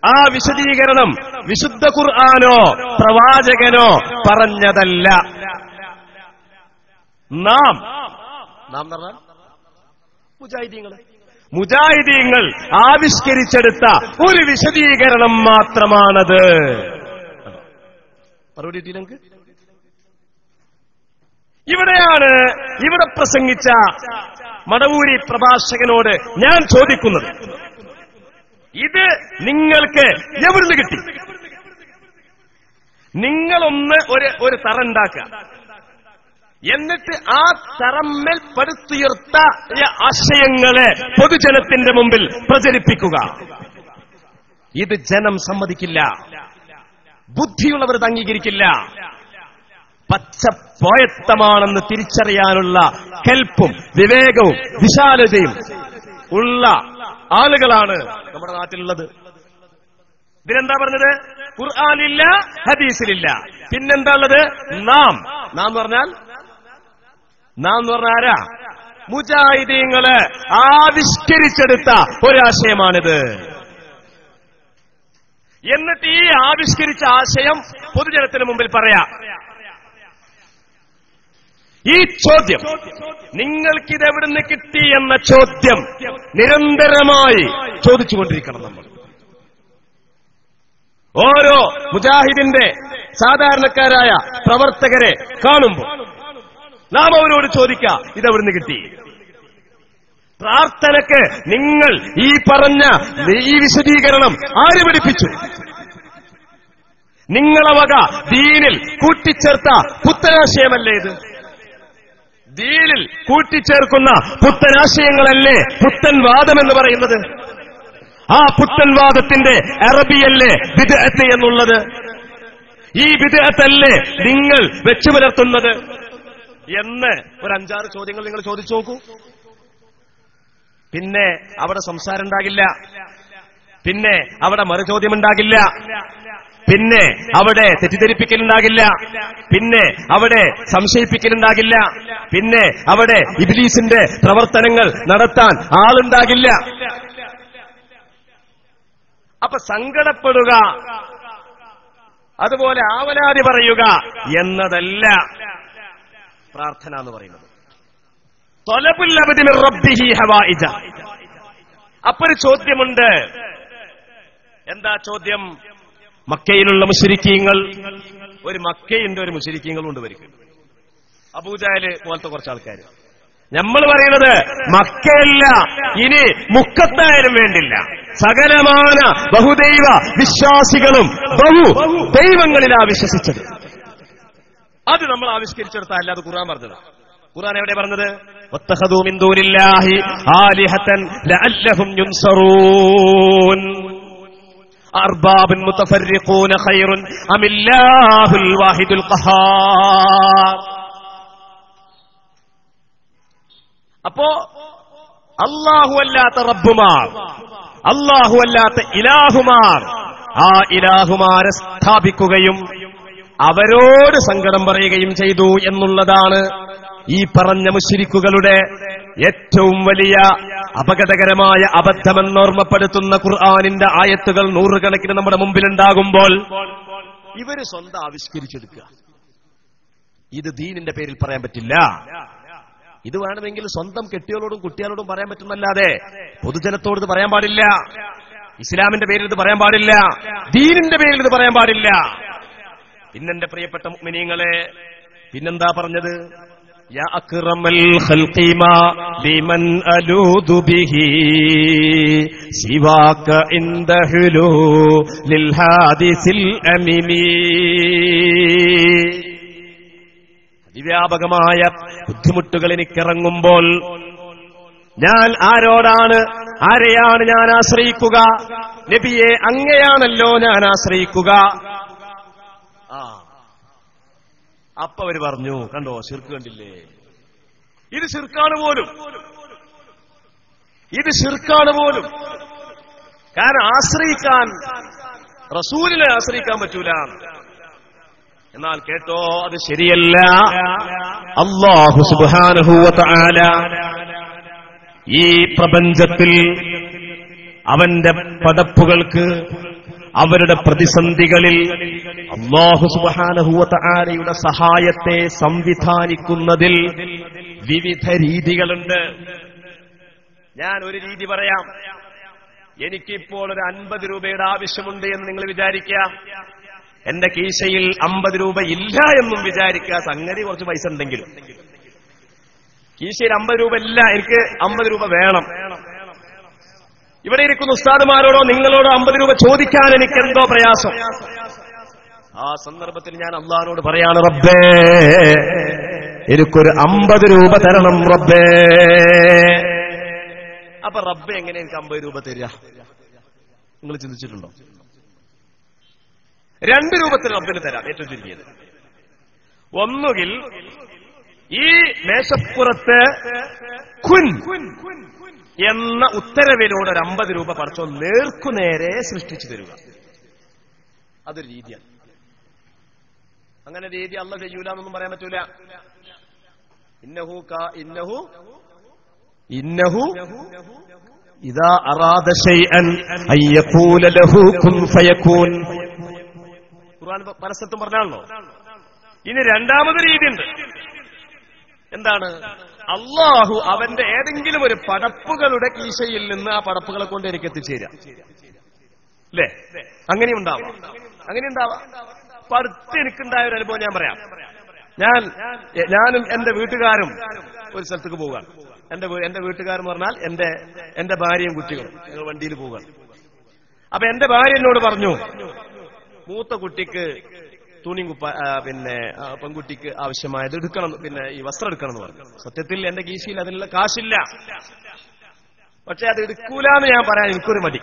ആ വിശദീകരണം വിശുദ്ധ ഖുർആനോ പ്രവാചകനോ പറഞ്ഞതല്ല. നാം പറഞ്ഞാൽ മുജാഹിദീങ്ങൾ ആവിഷ്കരിച്ചെടുത്ത ഒരു വിശദീകരണം മാത്രമാണത്. മറുപടി കിട്ടിയില്ലെങ്കിൽ ഇവിടെ പ്രസംഗിച്ച മടവൂരി പ്രഭാഷകനോട് ഞാൻ ചോദിക്കുന്നത്, ഇത് നിങ്ങൾക്ക് എവിടുന്ന് കിട്ടി? നിങ്ങളൊന്ന് ഒരു തറണ്ടാക്കുക, എന്നിട്ട് ആ തറമ്മൽ പടുത്തുയർത്ത ആശയങ്ങളെ പൊതുജനത്തിന്റെ മുമ്പിൽ പ്രചരിപ്പിക്കുക. ഇത് ജനം സമ്മതിക്കില്ല. ബുദ്ധിയുള്ളവർ ഇത് അംഗീകരിക്കില്ല. പച്ചപ്പോയത്തമാണെന്ന് തിരിച്ചറിയാനുള്ള കെൽപ്പും വിവേകവും വിശാലതയും ഉള്ള ആളുകളാണ് നമ്മുടെ നാട്ടിലുള്ളത്. ഇതിനെന്താ പറഞ്ഞത്? ഖുർആനില്ല, ഹദീസിലില്ല. പിന്നെന്താ ഉള്ളത്? നാം പറഞ്ഞാൽ ആരാ? മുജാഹിദീങ്ങള് ആവിഷ്കരിച്ചെടുത്ത ഒരാശയമാണിത്. എന്നിട്ട് ഈ ആവിഷ്കരിച്ച ആശയം പൊതുജനത്തിന് മുമ്പിൽ പറയാം. ഈ ചോദ്യം, നിങ്ങൾക്കിതെവിടുന്ന് കിട്ടി എന്ന ചോദ്യം നിരന്തരമായി ചോദിച്ചുകൊണ്ടിരിക്കണം നമ്മൾ. ഓരോ മുജാഹിദിന്റെ സാധാരണക്കാരായ പ്രവർത്തകരെ കാണുമ്പോൾ നാം അവരോട് ചോദിക്കാം, ഇതെവിടുന്ന് കിട്ടി? പ്രാർത്ഥനയ്ക്ക് നിങ്ങൾ ഈ പറഞ്ഞ ഈ വിശദീകരണം ആര് പഠിപ്പിച്ചു? നിങ്ങളെ വക ദീനിൽ കൂട്ടിച്ചേർത്ത പുത്തനാശയമല്ലേ ഇത്? ദീനിൽ കൂട്ടിച്ചേർക്കുന്ന പുത്തനാശയങ്ങളല്ലേ പുത്തൻവാദം എന്ന് പറയുന്നത്? ആ പുത്തൻവാദത്തിന്റെ അറബിയല്ലേ ബിദ്അത്ത് എന്നുള്ളത്? ഈ ബിദ്അത്തല്ലേ നിങ്ങൾ വെച്ചു പുലർത്തുന്നത് എന്ന് ഒരു 5-6 ചോദ്യങ്ങൾ നിങ്ങൾ ചോദിച്ചു നോക്കൂ. പിന്നെ അവിടെ സംസാരം ഉണ്ടാകില്ല. പിന്നെ അവിടെ മറുചോദ്യമുണ്ടാകില്ല. പിന്നെ അവിടെ തെറ്റിദ്ധരിപ്പിക്കലുണ്ടാകില്ല. പിന്നെ അവിടെ സംശയിപ്പിക്കലുണ്ടാകില്ല. പിന്നെ അവിടെ ഇബ്ലീസിന്റെ പ്രവർത്തനങ്ങൾ നടത്താൻ ആളുണ്ടാകില്ല. അപ്പൊ സങ്കടപ്പെടുക, അതുപോലെ ആവലാതി പറയുക എന്നതല്ല പ്രാർത്ഥന എന്ന് പറയുന്നത്. ത്വലബുൽ അബ്ദി മിർ റബ്ബിഹി ഹവായിജ. അപ്പൊരു ചോദ്യമുണ്ട്. എന്താ ചോദ്യം? മക്കയിലുള്ള മുശ്രിക്കീങ്ങൾ, ഒരു മക്കയുണ്ട്, ഒരു മുശ്രിക്കീങ്ങളുണ്ട്. വരിക്കും അബൂജഹൽ പോലത്തെ കുറച്ച് ആൾക്കാർ. നമ്മൾ പറയുന്നത് മക്കയല്ല, ഇനി മുക്കത്തായാലും വേണ്ടില്ല, സകലമാന ബഹുദൈവ വിശ്വാസികളും ബഹു ദൈവങ്ങളിലാ വിശ്വസിച്ചത്. അത് നമ്മൾ ആവിഷ്കരിച്ചെടുത്തല്ല. അത് ഖുർആൻ പറഞ്ഞത്. ഖുർആൻ എവിടെ പറഞ്ഞത്? വത്തഖദൂ മിൻ ദൂനില്ലാഹി ആലിഹതൻ ലഅല്ലഹും യുൻസറൂൻ അർബാബുൻ മുതഫർരിഖൂന ഖൈറുൻ അമില്ലാഹുൽ വാഹിദുൽ ഖഹാർ. അപ്പോ അല്ലാഹു അല്ലാത്ത റബ്ബുമാർ, അല്ലാഹു അല്ലാത്ത ഇലാഹുമാർ, ആ ഇലാഹുമാരെ സ്ഥാപിക്കുകയും അവരോട് സങ്കടം പറയുകയും ചെയ്തു എന്നുള്ളതാണ് ഈ പറഞ്ഞ മുശ്രിക്കുകളുടെ ഏറ്റവും വലിയ അപകടകരമായ അബദ്ധമെന്നോർമ്മപ്പെടുത്തുന്ന ഖുർആനിന്റെ ആയത്തുകൾ നൂറുകണക്കിന് നമ്മുടെ മുമ്പിലുണ്ടാകുമ്പോൾ ഇവര് സ്വന്തം ആവിഷ്കരിച്ചെടുക്കുക. ഇത് ദീനിന്റെ പേരിൽ പറയാൻ പറ്റില്ല. ഇത് വേണമെങ്കിൽ സ്വന്തം കെട്ടിയോളോടും കുട്ടികളോടും പറയാൻ പറ്റുന്നല്ലാതെ പൊതുജനത്തോട് ഇത് പറയാൻ പാടില്ല. ഇസ്ലാമിന്റെ പേരിൽ ഇത് പറയാൻ പാടില്ല. ദീനിന്റെ പേരിൽ ഇത് പറയാൻ പാടില്ല. പിന്നെന്റെ പ്രിയപ്പെട്ട മുഅ്മിനീങ്ങളെ, പിന്നെന്താ പറഞ്ഞത്? യാ അക്റമൽ ഖൽഖി മാ ലിമൻ അലൂദു ബിഹി സിവാക ഇൻദഹുലു ലിൽ ഹാദിസിൽ അമിമി. അതിവ്യാപകമായ ബുദ്ധിമുട്ടുകൾ എനിക്കിറങ്ങുമ്പോൾ ഞാൻ ആരെയാണ് ഞാൻ ആശ്രയിക്കുക? നബിയെ, അങ്ങയാണല്ലോ ഞാൻ ആശ്രയിക്കുക. അപ്പൊ അവര് പറഞ്ഞു, കണ്ടോ ശിർക്ക് കണ്ടില്ലേ, ഇത് ശിർക്കാണ് പോലും, ഇത് ശിർക്കാണ് പോലും. കാരണം ആശ്രയിക്കാൻ റസൂലിനെ ആശ്രയിക്കാൻ പറ്റൂല. എന്നാൽ കേട്ടോ, അത് ശരിയല്ല. അല്ലാഹു സുബ്ഹാനഹു വ തആല ഈ പ്രപഞ്ചത്തിൽ അവന്റെ പടപ്പുകൾക്ക് അവരുടെ പ്രതിസന്ധികളിൽ അല്ലാഹു സുബ്ഹാനഹു വ തആലയുടെ സഹായത്തെ സംവിധാനിക്കുന്നതിൽ വിവിധ രീതികളുണ്ട്. ഞാൻ ഒരു രീതി പറയാം. എനിക്കിപ്പോൾ ഒരു 50 രൂപയുടെ ആവശ്യമുണ്ട് എന്ന് നിങ്ങൾ വിചാരിക്കുക. എന്റെ കീശയിൽ 50 രൂപ ഇല്ല എന്നും വിചാരിക്കുക. സംഗതി കുറച്ച് പൈസ ഉണ്ടെങ്കിലും കീശയിൽ 50 രൂപ ഇല്ല, എനിക്ക് 50 രൂപ വേണം. ഇവിടെ ഇരിക്കുന്ന ഉസ്താദുമാരോടോ നിങ്ങളോടോ 50 രൂപ ചോദിക്കാൻ എനിക്കെന്തോ പ്രയാസം. ആ സന്ദർഭത്തിൽ ഞാൻ അള്ളാഹുവിനോട് പറയാണ്, റബ്ബേ എനിക്കൊരു 50 രൂപ തരണം റബ്ബേ. അപ്പൊ റബ്ബേ എങ്ങനെ എനിക്ക് 50 രൂപ തരിക? നിങ്ങൾ ചിന്തിച്ചിട്ടുണ്ടോ? 2 രൂപത്തിൽ റബ്ബിന് തരാം. ഏറ്റവും ചുരുങ്ങിയത് ഒന്നുകിൽ ഈ മേശപ്പുറത്ത് കുൻ എന്ന ഉത്തരവിലൂടെ ഒരു 50 രൂപ പടച്ചോ നേർക്കുനേരെ സൃഷ്ടിച്ചു തരിക. അതൊരു രീതിയാണ്. അങ്ങനെ രീതി അല്ലാഹു ചെയ്യൂല എന്നൊന്നും പറയാൻ പറ്റൂല. ഇന്നഹു ഇദാ അറാദ ശൈഅൻ അൻ യഖൂല ലഹു കുൻ ഫയകൂൻ. ഖുർആൻ പല സ്ഥലത്തും പറഞ്ഞാണല്ലോ. ഇനി രണ്ടാമത്തെ രീതിയുണ്ട്. എന്താണ്? അള്ളാഹു അവന്റെ ഏതെങ്കിലും ഒരു പടപ്പുകളുടെ കീശയിൽ നിന്ന് ആ പടപ്പുകളെ കൊണ്ട് എനിക്ക് എത്തിച്ചേരാം. അല്ലേ? അങ്ങനെയുണ്ടാവാം. പടുത്ത് എനിക്കുണ്ടായ ഒരു അനുഭവം ഞാൻ പറയാം. ഞാനും എന്റെ വീട്ടുകാരും ഒരു സ്ഥലത്തേക്ക് പോവുകയാണ്. എന്റെ വീട്ടുകാരെന്ന് പറഞ്ഞാൽ എന്റെ ഭാര്യയും കുട്ടികളും ഞങ്ങൾ വണ്ടിയിൽ പോവുകയാണ്. അപ്പൊ എന്റെ ഭാര്യ എന്നോട് പറഞ്ഞു, മൂത്ത കുട്ടിക്ക് തുണിയും പിന്നെ പെൺകുട്ടിക്ക് ആവശ്യമായത് എടുക്കണം, പിന്നെ ഈ വസ്ത്രം എടുക്കണം എന്ന് പറഞ്ഞു. സത്യത്തിൽ എന്റെ കീശയിൽ അതിനുള്ള കാശില്ല. പക്ഷെ അത് എടുക്കൂലെന്ന് ഞാൻ പറയാൻ എനിക്കൊരു മടി.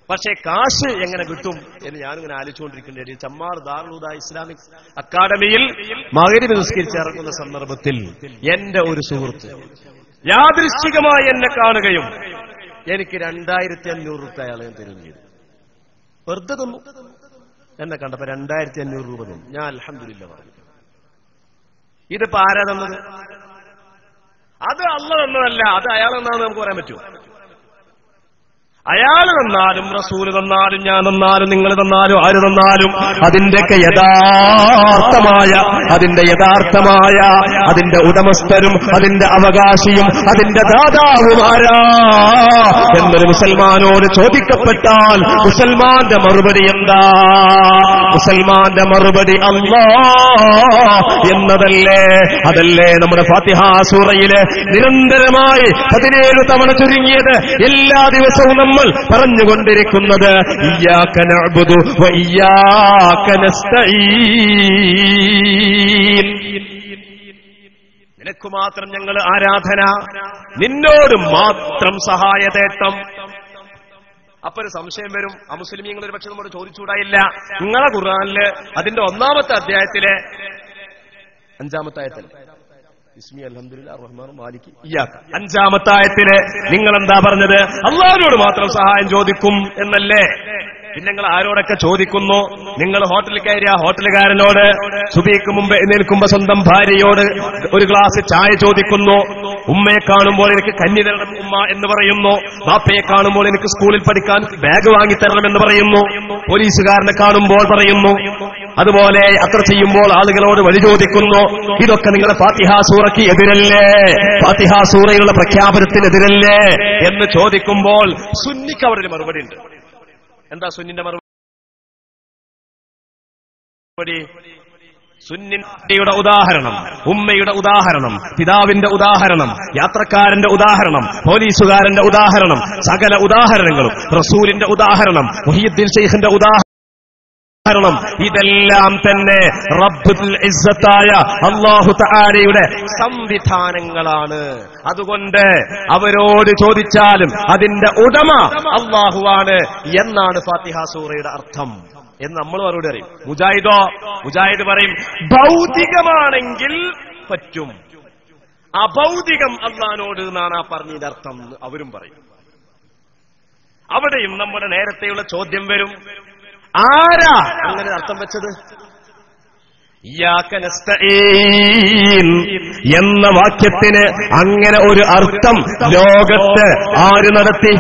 പക്ഷേ കാശ് എങ്ങനെ കിട്ടും എന്ന് ഞാനിങ്ങനെ ആലോചിച്ചുകൊണ്ടിരിക്കേണ്ടി. ചമ്മാർ ദാറുൽ ഹുദ ഇസ്ലാമിക് അക്കാദമിയിൽ മഗ്‌രിബ് നിസ്കരിച്ചിറങ്ങുന്ന സന്ദർഭത്തിൽ എന്റെ ഒരു സുഹൃത്ത് യാദൃശ്ചികമായി എന്നെ കാണുകയും എനിക്ക് 2500 രൂപ അയാളെ തരുകയും ചെയ്തു. വെറുതെ തന്നു. എന്നെ കണ്ടപ്പോ 2500 രൂപ തന്നു. ഞാൻ അൽഹംദുലില്ലാഹ് പറഞ്ഞു. ഇതിപ്പോ ആരാ തന്നത്? അത് അല്ലാഹ് തന്നതല്ല, അത് അയാൾ തന്നാന്ന് നമുക്ക് പറയാൻ പറ്റുമോ? അയാൾ തന്നാലും റസൂല് തന്നാലും ഞാൻ തന്നാലും നിങ്ങൾ തന്നാലും ആര് തന്നാലും അതിന്റെയൊക്കെ യഥാർത്ഥമായ അതിന്റെ ഉടമസ്ഥരും അതിന്റെ അവകാശിയും അതിന്റെ ദാതാവുമാരാ എന്നൊരു മുസൽമാനോട് ചോദിക്കപ്പെട്ടാൽ മുസൽമാന്റെ മറുപടി എന്താ? മുസൽമാന്റെ മറുപടി അല്ലാഹ് എന്നതല്ലേ. അതല്ലേ നമ്മുടെ ഫാത്തിഹ സൂറയിലെ നിരന്തരമായി 17 തവണ ചുരുങ്ങിയത് എല്ലാ ദിവസവും നമ്മൾ പറഞ്ഞുകൊണ്ടിരിക്കുന്നത് ഇയ്യാക നഅ്ബുദു വ ഇയ്യാക നസ്തഈൻ. നിനക്ക് മാത്രം ഞങ്ങൾ ആരാധന, നിന്നോട് മാത്രം സഹായതേട്ടം. അപ്പൊ ഒരു സംശയം വരും. അമുസ്ലിമീങ്ങൾ ഒരു പക്ഷെ നമ്മോട് ചോദിച്ചുകൂടായില്ല. നിങ്ങളെ ഖുർആനില് അതിന്റെ 1-ാമത്തെ അധ്യായത്തിലെ 5-ാമത്തെ ആയത്തല്ലേ ഇസ്മി അൽഹംദുലില്ലാഹ് റഹ്മാൻ മാലിക് ഇയ്യാക, 5-ാമത്തെ ആയത്തില് നിങ്ങൾ എന്താ പറഞ്ഞത്? അല്ലാഹുവിനോട് മാത്രം സഹായം ചോദിക്കും എന്നല്ലേ. പിന്നെ നിങ്ങൾ ആരോടൊക്കെ ചോദിക്കുന്നു? നിങ്ങൾ ഹോട്ടലിൽ കയറിയ ഹോട്ടലുകാരനോട്, സുബഹിക്ക് മുമ്പ് എഴുന്നേൽക്കുമ്പോ സ്വന്തം ഭാര്യയോട് ഒരു ഗ്ലാസ് ചായ ചോദിക്കുന്നു. ഉമ്മയെ കാണുമ്പോൾ എനിക്ക് കഞ്ഞി തരണം ഉമ്മ എന്ന് പറയുന്നു. ബാപ്പയെ കാണുമ്പോൾ എനിക്ക് സ്കൂളിൽ പഠിക്കാൻ ബാഗ് വാങ്ങിത്തരണം എന്ന് പറയുന്നു. പോലീസുകാരനെ കാണുമ്പോൾ പറയുന്നു. അതുപോലെ യാത്ര ചെയ്യുമ്പോൾ ആളുകളോട് വഴി ചോദിക്കുന്നു. ഇതൊക്കെ നിങ്ങളുടെ ഫാത്തിഹ സൂറയ്ക്ക് എതിരല്ലേ, ഫാത്തിഹ സൂറയിലുള്ള പ്രഖ്യാപനത്തിനെതിരല്ലേ എന്ന് ചോദിക്കുമ്പോൾ സുന്നിക്ക് അവിടെ ഒരു മറുപടി ഉണ്ട്. എന്താ സുന്നിന്റെ മറുപടി? സുന്നിയുടെ ഉദാഹരണം, ഉമ്മയുടെ ഉദാഹരണം, പിതാവിന്റെ ഉദാഹരണം, യാത്രക്കാരന്റെ ഉദാഹരണം, പോലീസുകാരന്റെ ഉദാഹരണം, സകല ഉദാഹരണങ്ങളും, റസൂലിന്റെ ഉദാഹരണം, മുഹിയുദ്ദീൻ ശൈഖിന്റെ ഉദാഹരണം, ഇതെല്ലാം തന്നെ റബ്ബുൽ ഇസ്സത്തായ അല്ലാഹു തആലയുടെ സംവിധാനങ്ങളാണ്. അതുകൊണ്ട് അവരോട് ചോദിച്ചാലും അതിന്റെ ഉടമ അല്ലാഹുവാണ് എന്നാണ് ഫാത്തിഹ സൂറയുടെ അർത്ഥം എന്ന് നമ്മൾ അവരോട് അറിയും. മുജാഹിദ് പറയും ഭൗതികമാണെങ്കിൽ പറ്റും, അഭൗതികം അല്ലാഹുവിനോട് എന്നാണ് ആ പറഞ്ഞതിന്റെ അർത്ഥം അവരും പറയും. അവിടെയും നമ്മുടെ നേരത്തെയുള്ള ചോദ്യം വരും, ആരാ അങ്ങനെ അർത്ഥം വെച്ചത്? ഇയ്യാക നസ്തഈൻ എന്ന വാക്യത്തിന് അങ്ങനെ ഒരു അർത്ഥം ലോകത്ത് ആര് നടത്തി?